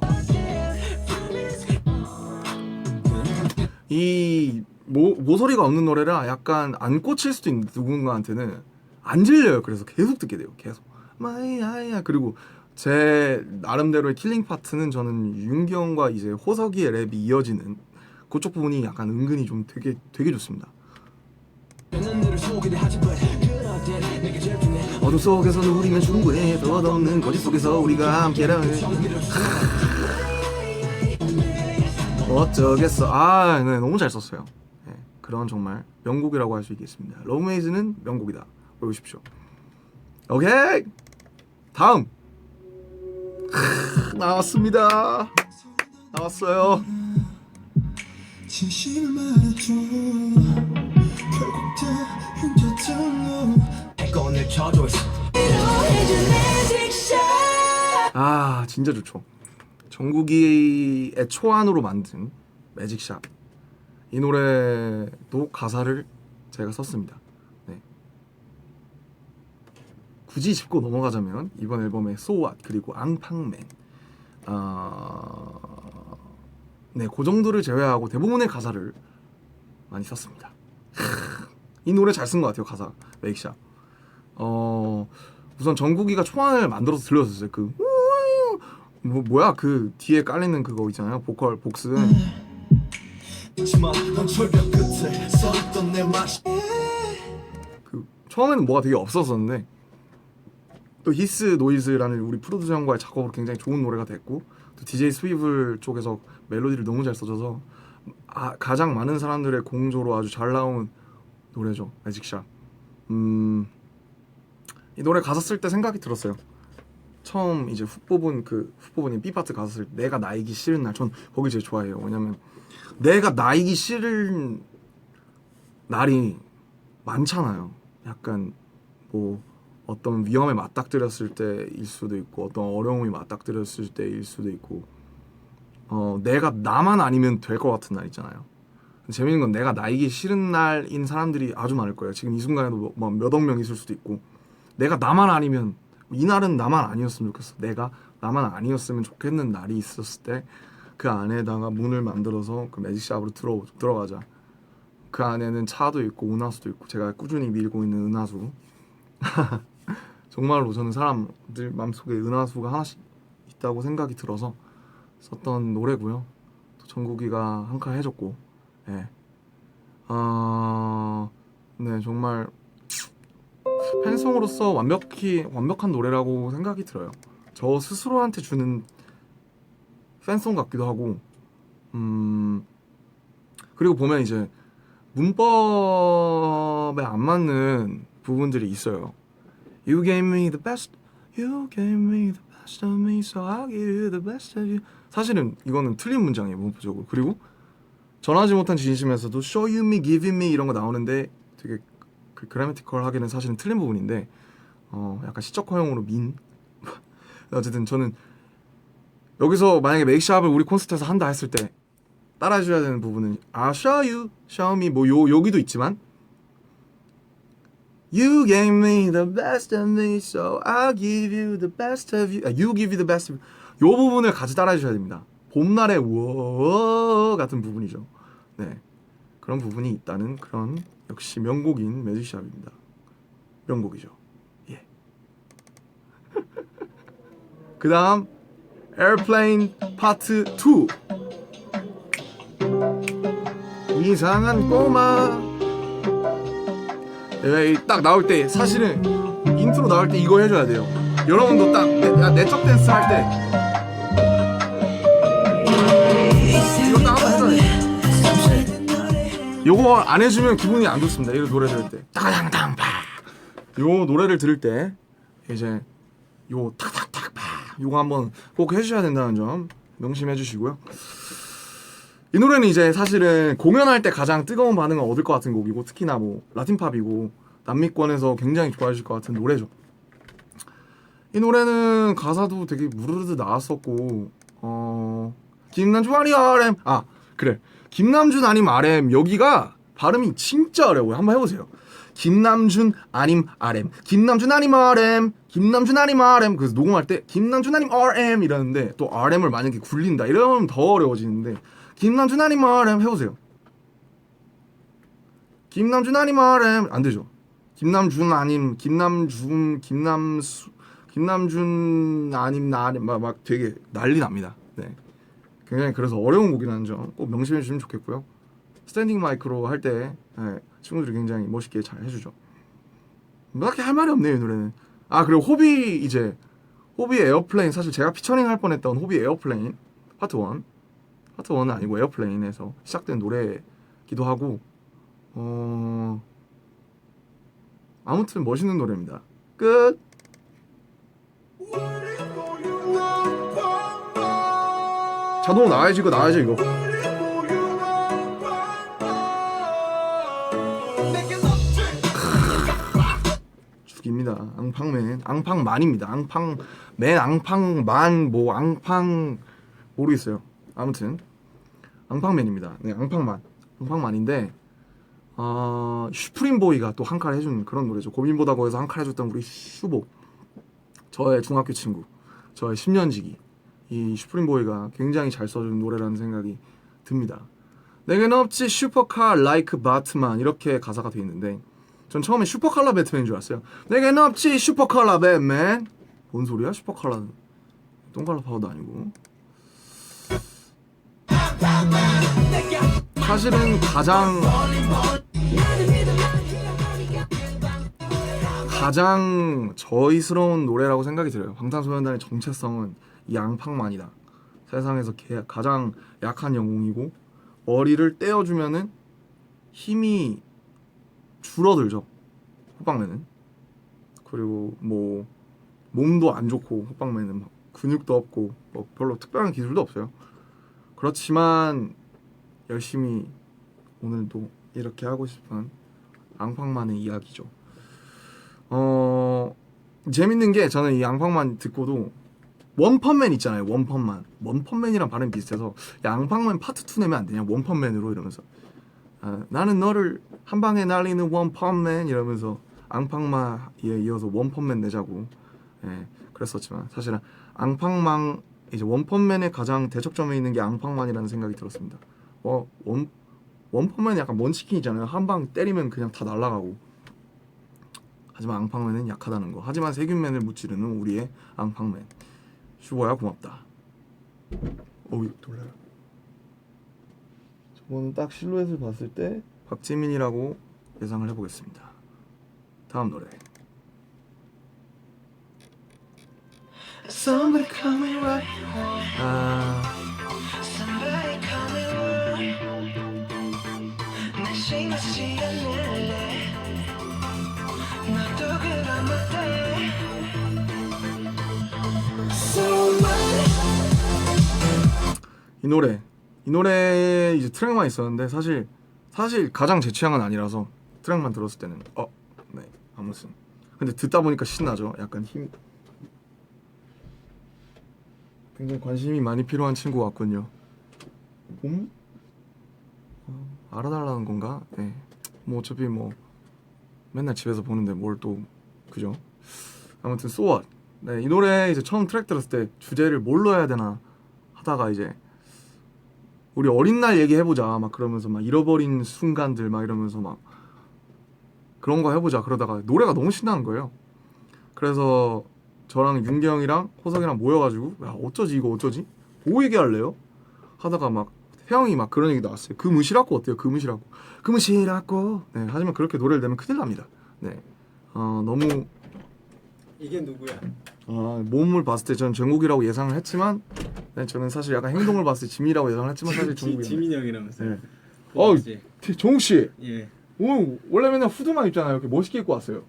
이 모서리가 없는 노래라 약간 안 꽂힐 수도 있는 누군가한테는 안 질려요. 그래서 계속 듣게 돼요. 계속 마이아야. 그리고 제 나름대로의 킬링 파트는 저는 윤기영과 이제 호석이의 랩이 이어지는 그쪽 부분이 약간 은근히 좀 되게 좋습니다. 어둠 속에서는 우리는 충분해. 덧없는 거짓 속에서 우리가 함께라는 어쩌겠어. 네, 너무 잘 썼어요. 네, 그런 정말 명곡이라고 할 수 있겠습니다. 러브메이즈는 명곡이다. 외우십시오. 오케이. 다음 나왔습니다. 나왔어요. 진심을 말해줘. 결국 다 힘들었잖아. 해건을 쳐줘. 진짜 좋죠. 정국이의 초안으로 만든 매직샵. 이 노래도 가사를 제가 썼습니다. 네. 굳이 짚고 넘어가자면 이번 앨범의 So What 그리고 앙팡맨 네, 그 정도를 제외하고 대부분의 가사를 많이 썼습니다. 이 노래 잘 쓴 것 같아요. 가사 매직샵. 우선 정국이가 초안을 만들어서 들려줬어요. 뭐야 그 뒤에 깔리는 그거 있잖아요. 보컬 복스. 그 처음에는 뭐가 되게 없었었는데 또 히스 노이즈라는 우리 프로듀서 형과의 작업으로 굉장히 좋은 노래가 됐고 또 DJ 스위블 쪽에서 멜로디를 너무 잘 써줘서 가장 많은 사람들의 공조로 아주 잘 나온 노래죠. 매직샵. 이 노래 가사 쓸 때 생각이 들었어요. 처음 이제 훅부분이 B파트 가사 쓸 때 내가 나이기 싫은 날, 전 거기 제일 좋아해요. 왜냐면 내가 나이기 싫은 날이 많잖아요. 약간 뭐 어떤 위험에 맞닥뜨렸을 때일 수도 있고 어떤 어려움이 맞닥뜨렸을 때일 수도 있고 내가 나만 아니면 될 것 같은 날 있잖아요. 재밌는 건 내가 나이기 싫은 날인 사람들이 아주 많을 거예요. 지금 이 순간에도 뭐 몇억 명 있을 수도 있고 내가 나만 아니면 이 날은 나만 아니었으면 좋겠어. 내가 나만 아니었으면 좋겠는 날이 있었을 때 그 안에다가 문을 만들어서 그 매직샵으로 들어가자. 그 안에는 차도 있고 은하수도 있고 제가 꾸준히 밀고 있는 은하수. 정말로 저는 사람들 마음속에 은하수가 하나씩 있다고 생각이 들어서 썼던 노래고요. 또 정국이가 한 칸 해줬고, 네, 네 정말 팬송으로서 완벽한 노래라고 생각이 들어요. 저 스스로한테 주는 팬송 같기도 하고, 그리고 보면 이제 문법에 안 맞는 부분들이 있어요. You gave me the best, you gave me the best of me, so I'll give you the best of you. 사실은 이거는 틀린 문장이에요, 문법적으로. 그리고 전하지 못한 진심에서도 show you me, give you me 이런 거 나오는데 되게 그 그래머티컬하게는 사실은 틀린 부분인데 약간 시적 허용으로 민. 어쨌든 저는 여기서 만약에 메이크샵을 우리 콘서트에서 한다 했을 때 따라해줘야 되는 부분은 I'll show you, show me 뭐 여기도 있지만 You gave me the best of me, so I'll give you the best of you. You give you the best of you. 요 부분을 같이 따라해주셔야 됩니다. 봄날의 우어 같은 부분이죠. 네, 그런 부분이 있다는 그런 역시 명곡인 매직샵입니다. 명곡이죠. 예. 그 다음 Airplane Part 2. 이상한 꼬마. 내가 딱 나올 때 사실은 인트로 나올 때 이거 해줘야 돼요. 여러분도 딱 내적 댄스 할 때 이거 딱 한번 해줘야 돼. 요거 안 해주면 기분이 안 좋습니다. 이런 노래 들을 때 따당당파 요 노래를 들을 때 이제 요 탁탁탁파 요거 한번 꼭 해주셔야 된다는 점 명심해 주시고요. 이 노래는 이제 사실은 공연할 때 가장 뜨거운 반응을 얻을 것 같은 곡이고 특히나 뭐 라틴팝이고 남미권에서 굉장히 좋아하실 것 같은 노래죠. 이 노래는 가사도 되게 무르르 나왔었고 김남준 아님 RM 그래 김남준 아님 RM 여기가 발음이 진짜 어려워요. 한번 해보세요. 김남준 아님 RM 김남준 아님 RM 김남준 아님 RM 그래서 녹음할 때 김남준 아님 RM 이러는데 또 RM을 만약에 굴린다 이러면 더 어려워지는데 김남준 아님 RM 해보세요. 김남준 아님 RM 안 되죠. 김남준 아님 김남준 아님 나님 막 되게 난리 납니다. 네, 굉장히 그래서 어려운 곡이라는 점 꼭 명심해 주시면 좋겠고요. 스탠딩 마이크로 할 때 네, 친구들이 굉장히 멋있게 잘 해주죠. 딱히 할 말이 없네요 이 노래는. 그리고 호비 에어플레인 사실 제가 피처링 할 뻔했던 호비 에어플레인 파트 1은 아니고 에어플레인에서 시작된 노래기도 하고 아무튼 멋있는 노래입니다. 끝. 자동 나와야지 이거 죽입니다. 앙팡맨입니다. 앙팡만 뭐 앙팡 모르겠어요. 아무튼 앙팡맨입니다. 네, 앙팡만인데 슈프림보이가 또 한 칼 해준 그런 노래죠. 고민보다 거기서 한 칼 해줬던 우리 슈보, 저의 중학교 친구, 저의 10년지기 이 슈프림보이가 굉장히 잘 써준 노래라는 생각이 듭니다. 내겐 없지 슈퍼카 라이크 바트만 이렇게 가사가 돼 있는데 전 처음에 슈퍼칼라 배트맨인 줄 알았어요. 내겐 없지 슈퍼칼라 배트맨. 뭔 소리야? 슈퍼칼라는 똥칼라 파우더 아니고. 사실은 가장 저희스러운 노래라고 생각이 들어요. 방탄소년단의 정체성은 이 앙팡만이다. 세상에서 가장 약한 영웅이고 머리를 떼어주면은 힘이 줄어들죠. 호빵맨은. 그리고 뭐 몸도 안 좋고 호빵맨은 막 근육도 없고 뭐 별로 특별한 기술도 없어요. 그렇지만 열심히 오늘도 이렇게 하고 싶은 앙팡만의 이야기죠. 재밌는 게 저는 이 앙팡만 듣고도 원펀맨 있잖아요. 원펀맨이랑 발음이 비슷해서 야, 앙팡만 파트 2 내면 안 되냐? 원펀맨으로 이러면서 나는 너를 한 방에 날리는 원펀맨 이러면서 앙팡마에 이어서 원펀맨 내자고 그랬었지만 사실은 앙팡망 이제 원펀맨의 가장 대척점에 있는 게 앙팡만이라는 생각이 들었습니다. 원펀맨은 약간 먼치킨이잖아요. 한 방 때리면 그냥 다 날아가고. 하지만 앙팡맨은 약하다는 거. 하지만 세균맨을 무찌르는 우리의 앙팡맨. 슈퍼야 고맙다. 어우 놀라라. 저건 딱 실루엣을 봤을 때 박지민이라고 예상을 해보겠습니다. 다음 노래. Somebody call me right 아 Somebody call me right 내 생각지 않을래 너도 그런 어때 So what 이 노래 이제 트랙만 있었는데 사실 가장 제 취향은 아니라서 트랙만 들었을 때는 네 아무튼 근데 듣다 보니까 신나죠. 약간 굉장히 관심이 많이 필요한 친구 같군요. 알아달라는 건가? 네. 뭐 어차피 뭐 맨날 집에서 보는데 뭘 또 그죠? 아무튼 So What. 네, 이 노래 이제 처음 트랙 들었을 때 주제를 뭘로 해야 되나 하다가 이제 우리 어린 날 얘기해보자 막 그러면서 막 잃어버린 순간들 막 이러면서 막 그런 거 해보자 그러다가 노래가 너무 신나는 거예요. 그래서 저랑 윤기 형이랑 호석이랑 모여가지고 야 어쩌지 이거 어쩌지? 뭐 얘기할래요? 하다가 막 태영이 막 그런 얘기 나왔어요. 그 무시라고 어때요? 그 무시라고. 네, 하지만 그렇게 노래를 내면 큰일 납니다. 네, 너무 이게 누구야? 몸을 봤을 때 저는 정국이라고 예상을 했지만 네, 저는 사실 약간 행동을 봤을 때 지민이라고 예상을 했지만 사실 정국이. 지민이 형이라면서요? 네. 그거지. 정국 씨, 예. 오늘 원래 맨날 후드만 입잖아요. 이렇게 멋있게 입고 왔어요.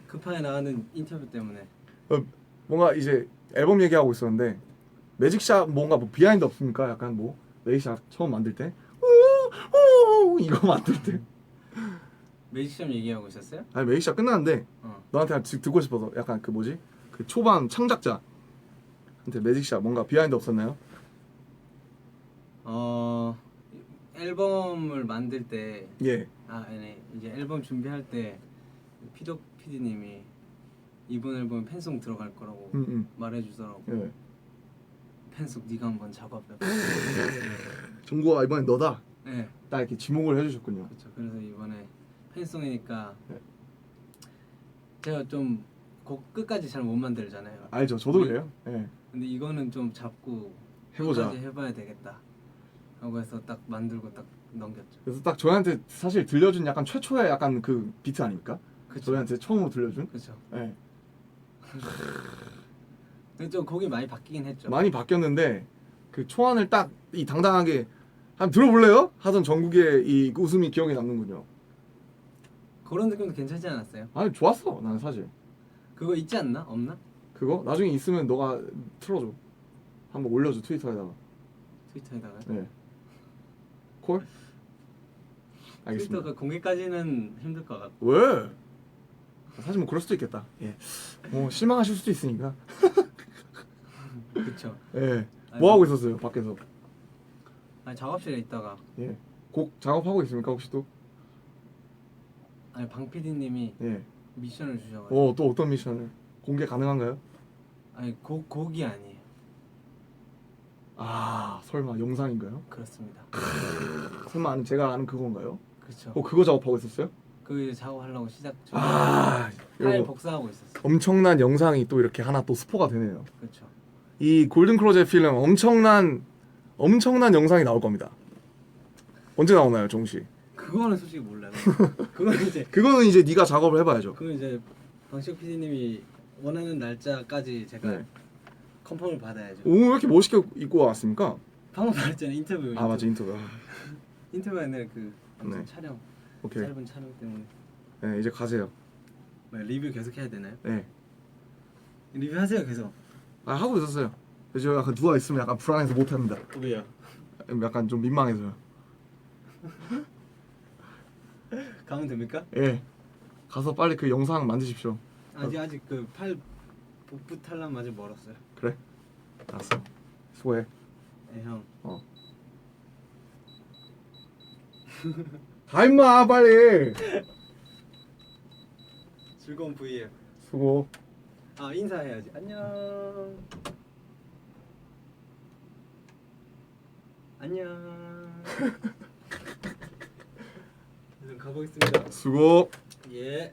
급하게 나가는 인터뷰 때문에. 뭔가 이제 앨범 얘기하고 있었는데 매직샷 뭔가 뭐 비하인드 없습니까? 약간 뭐 매직샷 처음 만들 때 이거 만들 때 매직샵 얘기하고 있었어요? 아니 매직샷 끝났는데 어. 너한테 듣고 싶어서 약간 그 뭐지? 그 초반 창작자한테 매직샷 뭔가 비하인드 없었나요? 앨범을 만들 때 예. 네. 이제 앨범 준비할 때 피덕 PD님이 이번 앨범에 팬송 들어갈 거라고 말해주더라고. 예. 팬송 네가 한번 작업해. 정국아 이번엔 너다. 네. 딱 이렇게 지목을 해주셨군요. 그렇죠. 그래서 이번에 팬송이니까 네. 제가 좀 곡 끝까지 잘 못 만들잖아요. 알죠. 저도 그래요. 예. 근데 이거는 좀 잡고 해보자. 끝까지 해봐야 되겠다 하고 해서 딱 만들고 딱 넘겼죠. 그래서 딱 저희한테 사실 들려준 약간 최초의 약간 그 비트 아닙니까? 그쵸. 저희한테 처음으로 들려준. 그렇죠. 예. 근데 좀 곡이 많이 바뀌긴 했죠. 많이 바뀌었는데 그 초안을 딱 이 당당하게 한번 들어볼래요? 하던 정국의 이 웃음이 기억에 남는군요. 그런 느낌도 괜찮지 않았어요? 아니 좋았어. 나는 사실 그거 있지 않나? 없나? 그거 나중에 있으면 너가 틀어줘. 한번 올려줘 트위터에다가. 트위터에다가. 네. 콜? 알겠습니다. 트위터가 공개까지는 힘들 것 같고. 왜? 사실 뭐 그럴 수도 있겠다. 예. 뭐 실망하실 수도 있으니까. 그렇죠. 예. 뭐 하고 있었어요 밖에서? 아니 작업실에 있다가 예. 곡 작업하고 있습니까 혹시 또? 아니 방 PD님이 예. 미션을 주셔가지고. 또 어떤 미션을? 공개 가능한가요? 아니 곡이 아니에요. 아 설마 영상인가요? 그렇습니다. 설마 제가 아는 그건가요? 그렇죠. 그거 작업하고 있었어요? 그 작업하려고 파일 이거 복사하고 있었어. 엄청난 영상이 또 이렇게 하나 또 스포가 되네요. 그렇죠. 이 골든 클로젯 필름 엄청난 영상이 나올 겁니다. 언제 나오나요, 정우 씨? 그거는 솔직히 몰라요. 그거는 이제 네가 작업을 해봐야죠. 그건 이제 방식 PD님이 원하는 날짜까지 제가 네. 컨펌을 받아야죠. 오, 왜 이렇게 멋있게 입고 왔습니까? 방금 말했잖아요 인터뷰. 맞아 인터뷰. 인터뷰 아니라 그 네. 촬영. 오케이. 짧은 촬영 때문에. 네, 이제 가세요. 리뷰 계속 해야 되나요? 네. 리뷰하세요 계속. 아 하고 있었어요. 저 약간 누워 있으면 약간 불안해서 못 합니다. 왜요? 약간 좀 민망해서요. 가면 됩니까? 예. 가서 빨리 그 영상 만드십시오. 아직 그 팔 복부 탈락 아직 멀었어요. 그래? 알았어. 수고해. 네 형. 가 임마 빨리. 즐거운 V예요. 수고. 아 인사해야지. 안녕. 안녕. 그럼 가보겠습니다. 수고. 예.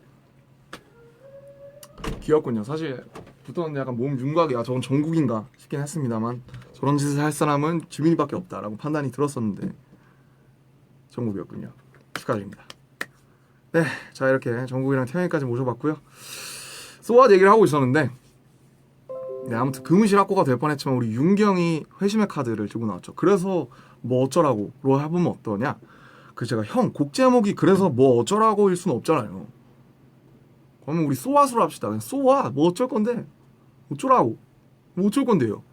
귀엽군요. 사실 붙었는데 약간 몸 윤곽이 아 저건 정국인가 싶긴 했습니다만 저런 짓을 할 사람은 지민이밖에 없다라고 판단이 들었었는데 정국이었군요. 축하드립니다. 네, 자 이렇게 정국이랑 태영이까지 모셔봤고요. 소아 얘기를 하고 있었는데 네 아무튼 금실 학고가 될 뻔했지만 우리 윤경이 회심의 카드를 들고 나왔죠. 그래서 뭐 어쩌라고로 해보면 어떠냐? 그 제가 형 곡 제목이 그래서 뭐 어쩌라고일 수는 없잖아요. 그러면 우리 소아수로 합시다. 그냥 소아 뭐 어쩔 건데 어쩌라고 뭐 어쩔 건데요.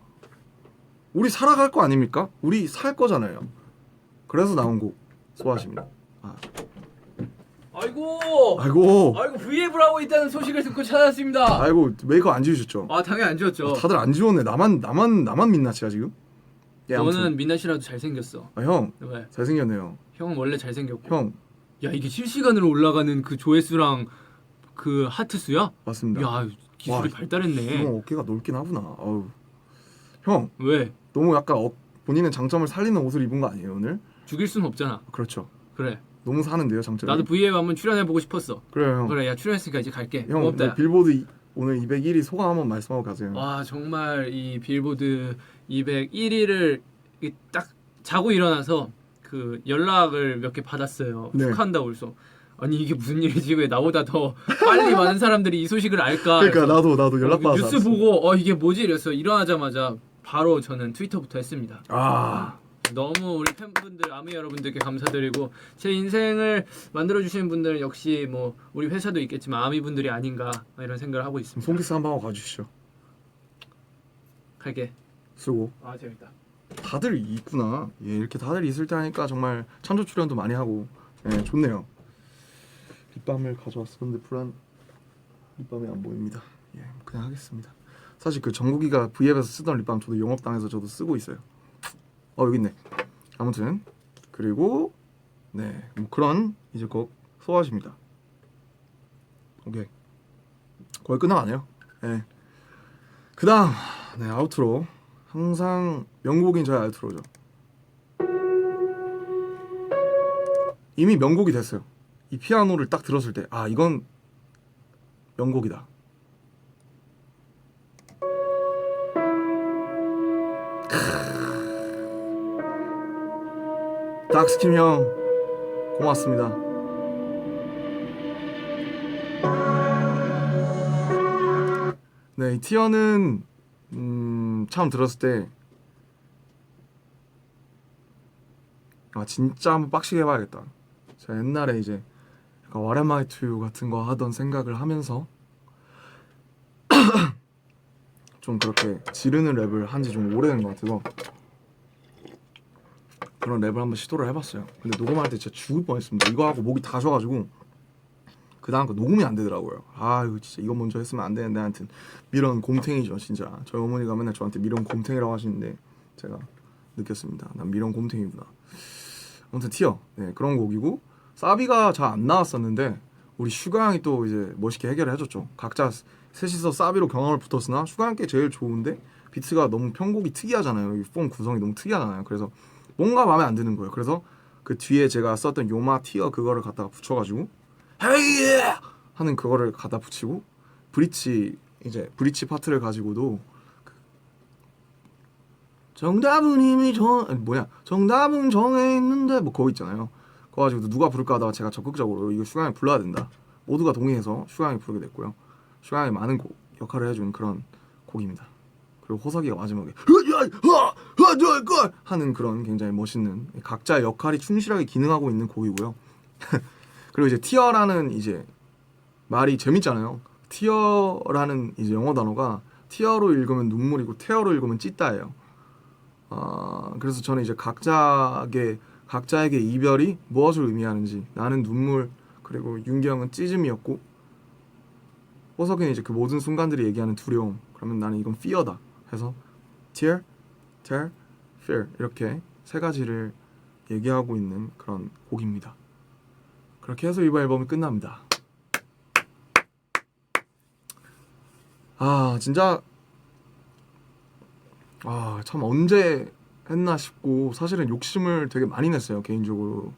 우리 살아갈 거 아닙니까? 우리 살 거잖아요. 그래서 나온 곡 소아십니다. 아이고 브이앱을 하고 있다는 소식을 듣고 찾아왔습니다. 아이고 메이크업 안 지우셨죠? 아 당연히 안 지웠죠. 다들 안 지웠네. 나만 민낯이야 지금. 예, 아무튼. 너는 민낯이라도 잘생겼어. 아, 형 왜? 잘생겼네요. 형은 원래 잘생겼고. 형 야 이게 실시간으로 올라가는 그 조회수랑 그 하트 수야? 맞습니다. 야 기술이 와, 발달했네. 형 어깨가 넓긴 하구나. 어우. 형 왜? 너무 약간 본인의 장점을 살리는 옷을 입은 거 아니에요 오늘? 죽일 순 없잖아. 그렇죠. 그래. 너무 사는데요 장점이. 나도 브이앱 한번 출연해보고 싶었어. 그래요 형. 그래 야 출연했으니까 이제 갈게. 형 고맙다. 네, 빌보드 오늘 201위 소감 한번 말씀하고 가세요. 와 정말 이 빌보드 201위를 딱 자고 일어나서 그 연락을 몇 개 받았어요. 네. 축하한다고 그래서 아니 이게 무슨 일이지 왜 나보다 더 빨리 많은 사람들이 이 소식을 알까? 그러니까 그래서 나도 연락 받아서 뉴스 알았어. 보고 이게 뭐지 이랬어. 일어나자마자 바로 저는 트위터부터 했습니다. 아 너무 우리 팬분들 아미 여러분들께 감사드리고 제 인생을 만들어 주시는 분들 역시 뭐 우리 회사도 있겠지만 아미 분들이 아닌가 이런 생각을 하고 있습니다. 손키스 한번 하고 가주시죠. 갈게. 수고. 아 재밌다. 다들 있구나. 예, 이렇게 다들 있을 때 하니까 정말 찬조 출연도 많이 하고 예, 좋네요. 립밤을 가져왔었는데 립밤이 안 보입니다. 예, 그냥 하겠습니다. 사실 그 정국이가 V앱에서 쓰던 립밤 저도 영업당해서 저도 쓰고 있어요. 여기 있네. 아무튼 그리고 네, 뭐 그런 이제 곡 소화하십니다. 오케이. 거의 끝나가네요. 예. 그다음 네 아우트로. 항상 명곡인 저의 아우트로죠. 이미 명곡이 됐어요. 이 피아노를 딱 들었을 때 아 이건 명곡이다. 닥스킴 형 고맙습니다. 네, 이 티어는 처음 들었을 때 진짜 한번 빡시게 해봐야겠다. 제가 옛날에 이제 약간 What am I to you 같은 거 하던 생각을 하면서 좀 그렇게 지르는 랩을 한지 좀 오래된 것 같아서 그런 랩을 한번 시도를 해봤어요. 근데 녹음할 때 진짜 죽을 뻔했습니다. 이거 하고 목이 다 쉬어가지고 그 다음 거 녹음이 안 되더라고요. 아 이거 진짜 이거 먼저 했으면 안 되는데 하여튼 미련 곰탱이죠 진짜. 저희 어머니가 맨날 저한테 미련 곰탱이라고 하시는데 제가 느꼈습니다. 난 미련 곰탱이구나. 아무튼 티어 네 그런 곡이고 사비가 잘 안 나왔었는데 우리 슈가 형이 또 이제 멋있게 해결을 해줬죠. 각자 셋이서 사비로 경험을 붙었으나 슈가 형께 제일 좋은데 비트가 너무 편곡이 특이하잖아요. 이 폼 구성이 너무 특이하잖아요. 그래서 뭔가 마음에 안 드는 거예요. 그래서 그 뒤에 제가 썼던 요마 티어 그거를 갖다가 붙여가지고 헤이 하는 그거를 갖다 붙이고 브릿지 파트를 가지고도 정답은 이미 정답은 정해 있는데 뭐 그거 있잖아요. 그거 가지고 누가 부를까 하다가 제가 적극적으로 이거 슈가 형이 불러야 된다. 모두가 동의해서 슈가 형이 부르게 됐고요. 슈가 형이 많은 역할을 해준 그런 곡입니다. 그리고 호석이가 마지막에 하는 그런 굉장히 멋있는 각자의 역할이 충실하게 기능하고 있는 곡이고요. 그리고 이제 티어라는 이제 말이 재밌잖아요. tear라는 이제 영어 단어가 tear로 읽으면 눈물이고 tear로 읽으면 찢다예요. 그래서 저는 이제 각자에게 이별이 무엇을 의미하는지, 나는 눈물, 그리고 윤기 형은 찢음이었고, 호석이는 이제 그 모든 순간들이 얘기하는 두려움, 그러면 나는 이건 fear다 해서 tear, fear 이렇게 세 가지를 얘기하고 있는 그런 곡입니다. 그렇게 해서 이번 앨범이 끝납니다. 진짜 참 언제 했나 싶고, 사실은 욕심을 되게 많이 냈어요. 개인적으로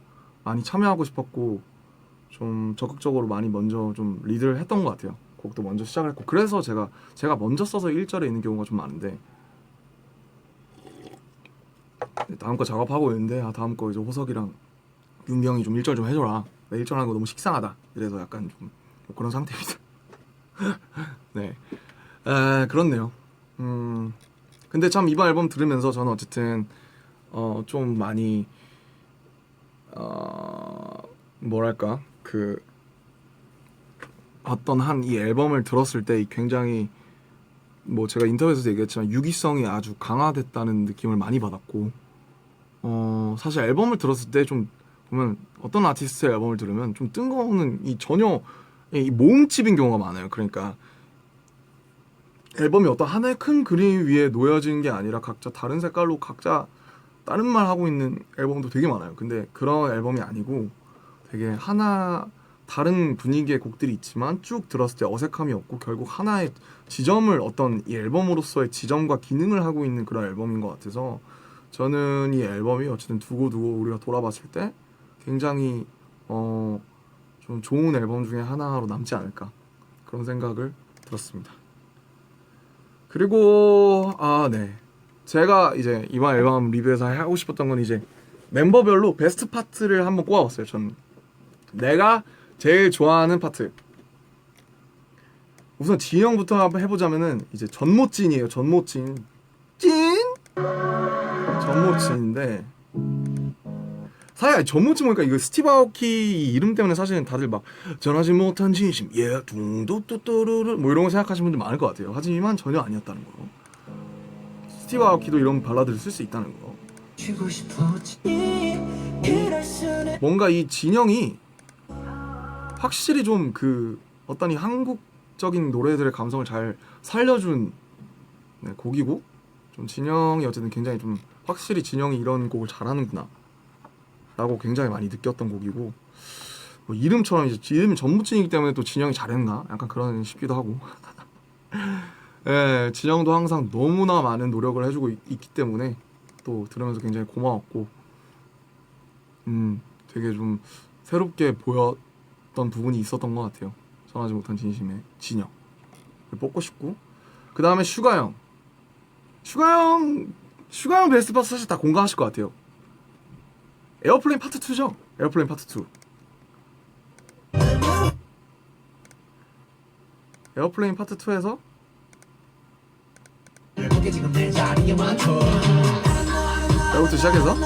많이 참여하고 싶었고, 좀 적극적으로 많이 먼저 좀 리드를 했던 것 같아요. 곡도 먼저 시작을 했고, 그래서 제가 먼저 써서 1절에 있는 경우가 좀 많은데, 다음 거 작업하고 있는데 다음 거 이제 호석이랑 윤경이 좀 1절 좀 해줘라, 나 1절 하는 거 너무 식상하다, 이래서 약간 좀 그런 상태입니다. 네, 그렇네요. 근데 참 이번 앨범 들으면서 저는 어쨌든 좀 많이 뭐랄까, 그 어떤 한 이 앨범을 들었을 때 굉장히, 뭐 제가 인터뷰에서도 얘기했지만 유기성이 아주 강화됐다는 느낌을 많이 받았고, 사실 앨범을 들었을 때 좀 보면 어떤 아티스트의 앨범을 들으면 좀 뜬금없는 전혀 이 모음집인 경우가 많아요. 그러니까 앨범이 어떤 하나의 큰 그림 위에 놓여진 게 아니라 각자 다른 색깔로 각자 다른 말 하고 있는 앨범도 되게 많아요. 근데 그런 앨범이 아니고 되게 하나 다른 분위기의 곡들이 있지만 쭉 들었을 때 어색함이 없고, 결국 하나의 지점을, 어떤 이 앨범으로서의 지점과 기능을 하고 있는 그런 앨범인 것 같아서, 저는 이 앨범이 어쨌든 두고두고 우리가 돌아봤을 때 굉장히 좀 좋은 앨범 중에 하나로 남지 않을까, 그런 생각을 들었습니다. 그리고 네, 제가 이제 이번 앨범 리뷰에서 하고 싶었던 건 이제 멤버별로 베스트 파트를 한번 꼽아봤어요. 저는 내가 제일 좋아하는 파트, 우선 진영부터 한번 해보자면은 이제 전모찐이에요. 전모찐인데, 사실 전모찐 보니까 이거 스티브 아오키 이름 때문에 사실은 다들 막 전하지 못한 진심, 둥두뚜뚜루루 뭐 이런 거 생각하시는 분들 많을 것 같아요. 하지만 전혀 아니었다는 거. 스티브 아오키도 이런 발라드를 쓸 수 있다는 거. 뭔가 이 진영이 확실히 좀 그 어떤 이 한국적인 노래들의 감성을 잘 살려준 곡이고, 좀 진영이 어쨌든 굉장히 좀 확실히 진영이 이런 곡을 잘하는구나 라고 굉장히 많이 느꼈던 곡이고, 뭐 이름처럼 이제 이름이 전무찐이기 때문에 또 진영이 잘했나 약간 그런 싶기도 하고. 예, 진영도 항상 너무나 많은 노력을 해주고 있기 때문에 또 들으면서 굉장히 고마웠고, 되게 좀 새롭게 보였던 부분이 있었던 것 같아요. 전하지 못한 진심의 진영 뽑고 싶고, 그 다음에 슈가형 베스트 파트 사실 다 공감하실 것 같아요. 에어플레인 파트 2죠. 에어플레인 파트 2. 에어플레인 파트 2에서 여기부터 시작해서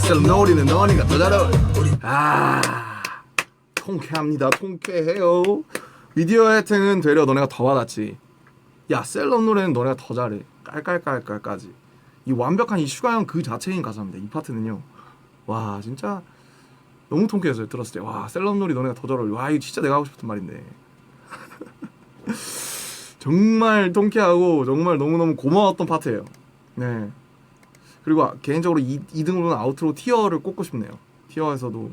셀럽놀이는 너니가 더 잘해. 통쾌합니다. 통쾌해요. 미디어 혜택은 되려 너네가 더 받았지. 야, 셀럽 노래는 너네가 더 잘해. 깔깔깔깔까지. 이 완벽한 이 슈가형 그 자체인 가사입니다. 이 파트는요. 와, 진짜 너무 통쾌해서 들었을 때, 와, 셀럽 놀이 너네가 더 잘 어울려. 와, 이거 진짜 내가 하고 싶었던 말인데. 정말 통쾌하고 정말 너무너무 고마웠던 파트예요. 네. 그리고 개인적으로 2등으로는 아우트로 티어를 꼽고 싶네요. 티어에서도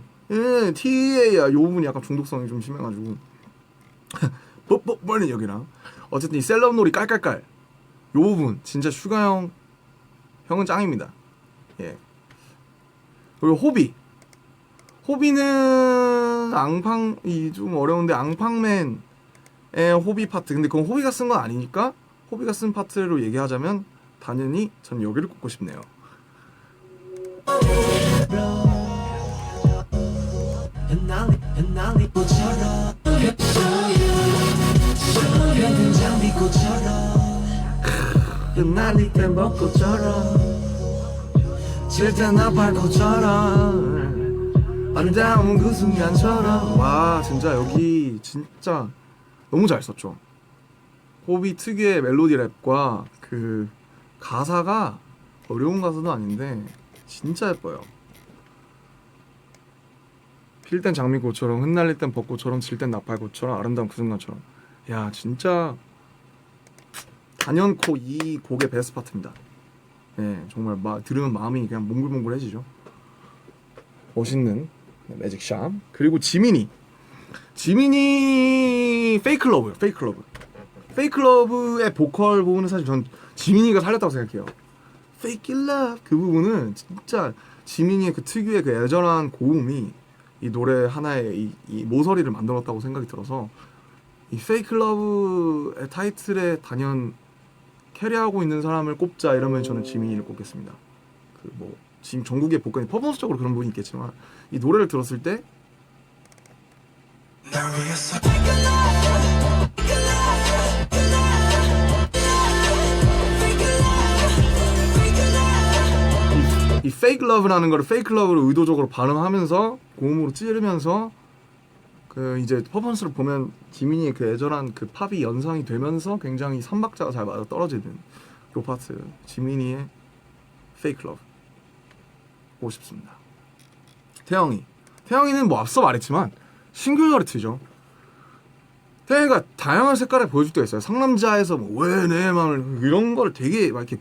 티에야 이 부분이 약간 중독성이 좀 심해가지고 뻔뻔뻔 여기랑 어쨌든 이 셀럽 놀이 깔깔깔 이 부분 진짜 슈가 형은 짱입니다. 예. 그리고 호비는 앙팡이 좀 어려운데 앙팡맨의 호비 파트. 근데 그건 호비가 쓴 건 아니니까 호비가 쓴 파트로 얘기하자면 당연히 전 여기를 꼽고 싶네요. 흩날릴 땐 벚꽃처럼 질 땐 나팔꽃처럼 아름다운 그 순간처럼. 와 진짜 여기 진짜 너무 잘 썼죠. 호비 특유의 멜로디 랩과 그 가사가 어려운 가사도 아닌데 진짜 예뻐요. 필 땐 장미꽃처럼 흩날릴 땐 벚꽃처럼 질 땐 나팔꽃처럼 아름다운 그 순간처럼. 야 진짜 단연코 이 곡의 베스트 파트입니다. 네, 정말 들으면 마음이 그냥 몽글몽글해지죠. 멋있는 매직샵. 그리고 지민이 페이크 러브예요. 페이크 러브의 보컬 부분은 사실 전 지민이가 살렸다고 생각해요. Fake love 그 부분은 진짜 지민이의 그 특유의 그 애절한 고음이 이 노래 하나의 이 모서리를 만들었다고 생각이 들어서 이 Fake love의 타이틀에 단연 캐리하고 있는 사람을 꼽자 이러면 저는 지민이를 꼽겠습니다. 그 뭐 지금 전국의 보컬이 퍼포먼스적으로 그런 부분이 있겠지만 이 노래를 들었을 때 이 fake love라는 거를 fake love를 의도적으로 발음하면서 고음으로 찌르면서 그 이제 퍼포먼스를 보면 지민이의 그 애절한 그 팝이 연상이 되면서 굉장히 삼박자가 잘 맞아 떨어지는 요 파트 지민이의 fake love 보고 싶습니다. 태영이는 뭐 앞서 말했지만 싱귤러리티죠. 태영이가 다양한 색깔을 보여줄 때가 있어요. 상남자에서 뭐 왜 내 마음을 이런 걸 되게 막 이렇게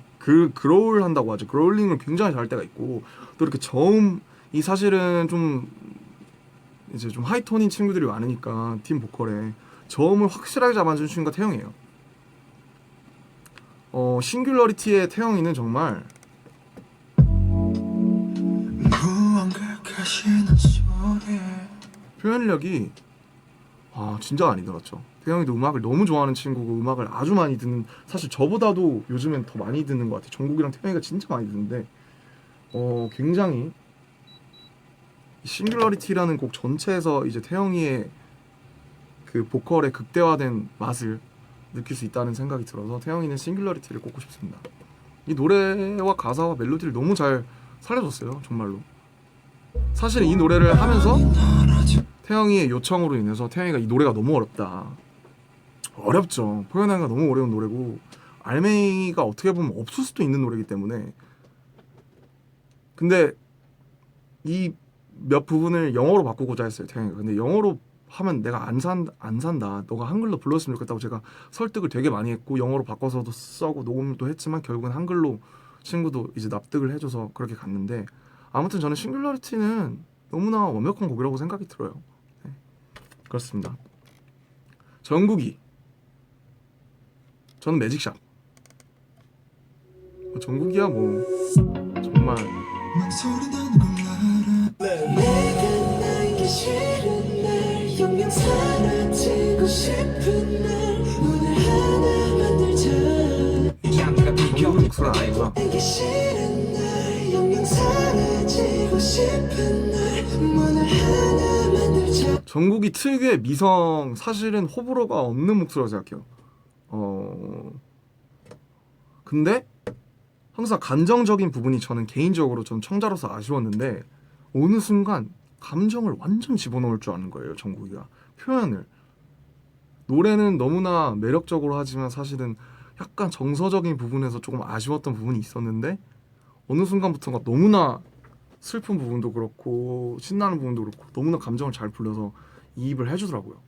그로울 한다고 하죠. 그로울링을 굉장히 잘할 때가 있고 또 이렇게 저음이 사실은 좀 이제 좀 하이톤인 친구들이 많으니까 팀 보컬에 저음을 확실하게 잡아주는 친구가 태영이에요. 싱귤러리티의 태영이는 정말 표현력이 진짜 많이 늘었죠. 태영이도 음악을 너무 좋아하는 친구고 음악을 아주 많이 듣는, 사실 저보다도 요즘엔 더 많이 듣는 것 같아요. 정국이랑 태영이가 진짜 많이 듣는데 굉장히 싱귤러리티라는 곡 전체에서 이제 태영이의 그 보컬의 극대화된 맛을 느낄 수 있다는 생각이 들어서 태영이는 싱귤러리티를 꼽고 싶습니다. 이 노래와 가사와 멜로디를 너무 잘 살려줬어요. 정말로. 사실 이 노래를 하면서 태영이의 요청으로 인해서 태영이가 이 노래가 너무 어렵죠. 표현하기가 너무 어려운 노래고 알맹이가 어떻게 보면 없을 수도 있는 노래이기 때문에, 근데 이 몇 부분을 영어로 바꾸고자 했어요, 태영이가. 근데 영어로 하면 내가 안 산다. 너가 한글로 불렀으면 좋겠다고 제가 설득을 되게 많이 했고 영어로 바꿔서도 써고 녹음도 했지만 결국은 한글로 친구도 이제 납득을 해줘서 그렇게 갔는데, 아무튼 저는 싱귤러리티는 너무나 완벽한 곡이라고 생각이 들어요. 네, 그렇습니다. 정국이, 저는 매직샵. 정국이야 뭐 정말 내가 나에게 싫은 날 영영 사라지고 싶은 날 오늘 하나 만들자. 정국이 목소리는 아니구나. 내게 싫은 날 영영 사라지고 싶은 날 오늘 하나 만들자. 정국이 특유의 미성, 사실은 호불호가 없는 목소리라고 생각해요. 근데 항상 감정적인 부분이 저는 개인적으로 전 청자로서 아쉬웠는데 어느 순간 감정을 완전 집어넣을 줄 아는 거예요, 정국이가. 표현을. 노래는 너무나 매력적으로 하지만 사실은 약간 정서적인 부분에서 조금 아쉬웠던 부분이 있었는데 어느 순간부터가 너무나 슬픈 부분도 그렇고 신나는 부분도 그렇고 너무나 감정을 잘 불려서 이입을 해주더라고요.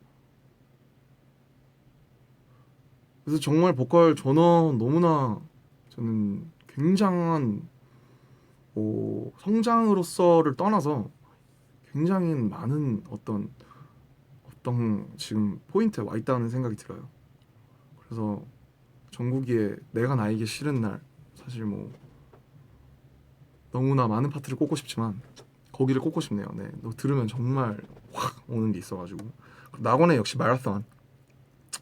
그래서 정말 보컬 전원 너무나 저는 굉장한 성장으로서를 떠나서 굉장히 많은 어떤 지금 포인트에 와 있다는 생각이 들어요. 그래서 정국이의 내가 나에게 싫은 날, 사실 뭐 너무나 많은 파트를 꼽고 싶지만 거기를 꼽고 싶네요. 네, 너 들으면 정말 확 오는 게 있어가지고. 낙원의 역시 마라톤,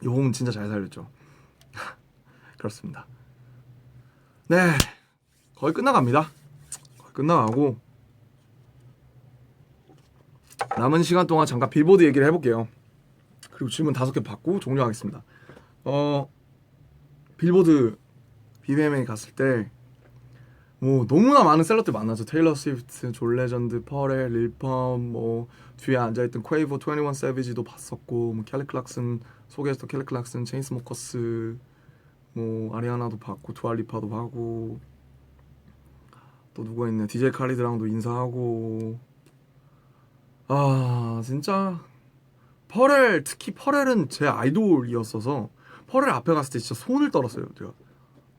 이 부분 진짜 잘 살렸죠. 그렇습니다. 네, 거의 끝나갑니다. 거의 끝나가고 남은 시간 동안 잠깐 빌보드 얘기를 해볼게요. 그리고 질문 5개 받고 종료하겠습니다. 빌보드 BBMA 갔을 때 뭐 너무나 많은 셀럽들 만나죠. 테일러 스위프트, 존 레전드, 퍼렐, 릴펌, 뭐 뒤에 앉아있던 퀘이버, 21 세비지도 봤었고, 뭐 켈리 클락슨 소개했던 켈리 클락슨, 체인스모커스, 뭐 아리아나도 봤고, 두알리파도 봤고, 또 누가 있네, DJ 칼리드랑도 인사하고. 아 진짜 퍼렐, 특히 퍼렐은 제 아이돌이었어서 퍼렐 앞에 갔을 때 진짜 손을 떨었어요. 제가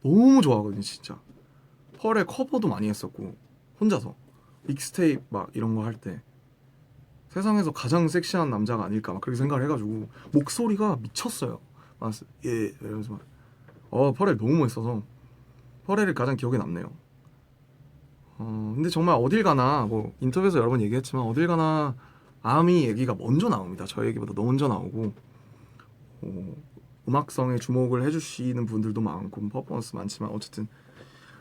너무 좋아하거든요 진짜. 퍼렐 커버도 많이 했었고 혼자서 믹스테이프 막 이런 거 할 때 세상에서 가장 섹시한 남자가 아닐까 막 그렇게 생각을 해가지고 목소리가 미쳤어요. 예 이러면서 퍼렐 너무 멋있어서 퍼렐이 가장 기억에 남네요. 근데 정말 어딜 가나 뭐 인터뷰에서 여러 번 얘기했지만 어딜 가나 아미 얘기가 먼저 나옵니다. 저 얘기보다 더 먼저 나오고 음악성에 주목을 해주시는 분들도 많고 퍼포먼스 많지만 어쨌든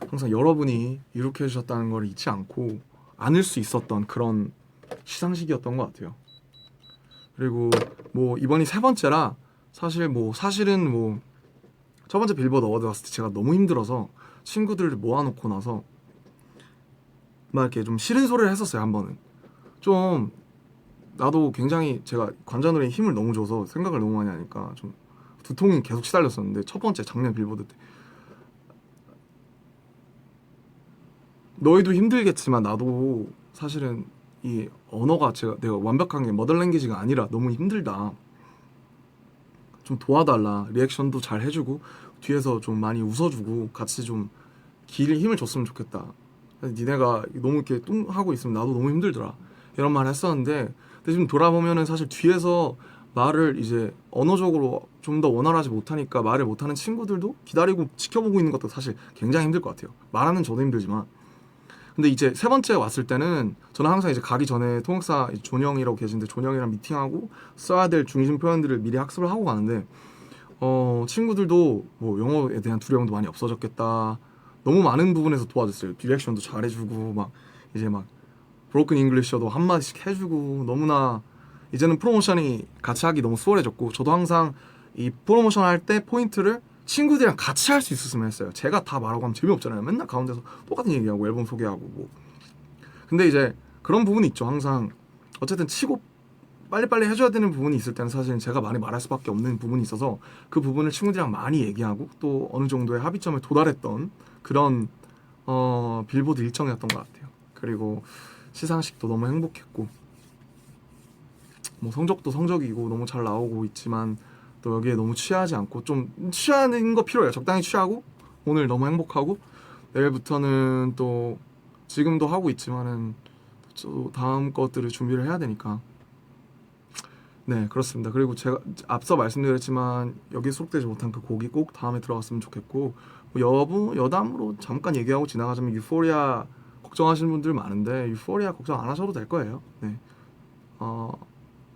항상 여러분이 이렇게 해주셨다는 걸 잊지 않고 안을 수 있었던 그런 시상식이었던 것 같아요. 그리고 뭐 이번이 세 번째라 사실은 뭐 첫 번째 빌보드 어워드 갔을 때 제가 너무 힘들어서 친구들을 모아놓고 나서 막 이렇게 좀 싫은 소리를 했었어요. 한 번은 좀 나도 굉장히 제가 관자놀이에 힘을 너무 줘서 생각을 너무 많이 하니까 좀 두통이 계속 시달렸었는데 첫 번째 작년 빌보드 때 너희도 힘들겠지만 나도 사실은 이 언어가 내가 완벽한 게 머덜랭귀지가 아니라 너무 힘들다. 좀 도와달라. 리액션도 잘 해주고 뒤에서 좀 많이 웃어주고 같이 좀 힘을 줬으면 좋겠다. 니네가 너무 이렇게 뚱 하고 있으면 나도 너무 힘들더라. 이런 말 했었는데 근데 지금 돌아보면은 사실 뒤에서 말을 이제 언어적으로 좀 더 원활하지 못하니까 말을 못하는 친구들도 기다리고 지켜보고 있는 것도 사실 굉장히 힘들 것 같아요. 말하는 저도 힘들지만 근데 이제 세 번째 왔을 때는 저는 항상 이제 가기 전에 통역사 존영이라고 계신데 존영이랑 미팅하고 써야 될 중심 표현들을 미리 학습을 하고 가는데 친구들도 뭐 영어에 대한 두려움도 많이 없어졌겠다. 너무 많은 부분에서 도와줬어요. 디렉션도 잘해주고 막 이제 막 브로큰 잉글리셔도 한마디씩 해주고 너무나 이제는 프로모션이 같이 하기 너무 수월해졌고 저도 항상 이 프로모션 할 때 포인트를 친구들이랑 같이 할 수 있었으면 했어요. 제가 다 말하고 하면 재미없잖아요. 맨날 가운데서 똑같은 얘기하고 앨범 소개하고 뭐. 근데 이제 그런 부분이 있죠. 항상 어쨌든 치고 빨리빨리 해줘야 되는 부분이 있을 때는 사실 제가 많이 말할 수밖에 없는 부분이 있어서 그 부분을 친구들이랑 많이 얘기하고 또 어느 정도의 합의점에 도달했던 그런 빌보드 일정이었던 것 같아요. 그리고 시상식도 너무 행복했고 뭐 성적도 성적이고 너무 잘 나오고 있지만 또 여기에 너무 취하지 않고 좀 취하는 거 필요해요. 적당히 취하고 오늘 너무 행복하고 내일부터는 또 지금도 하고 있지만은 또 다음 것들을 준비를 해야 되니까 네 그렇습니다. 그리고 제가 앞서 말씀드렸지만 여기 수록되지 못한 그 곡이 꼭 다음에 들어갔으면 좋겠고 뭐 여담으로 잠깐 얘기하고 지나가자면 유포리아 걱정하시는 분들 많은데 유포리아 걱정 안 하셔도 될 거예요. 네,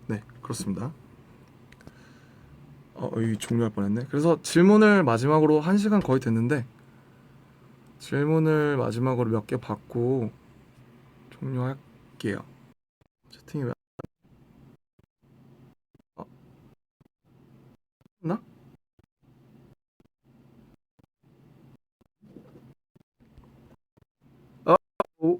네 그렇습니다. 종료할 뻔했네. 그래서 질문을 마지막으로 1시간 거의 됐는데 질문을 마지막으로 몇 개 받고 종료할게요. 채팅이 왜 나? 오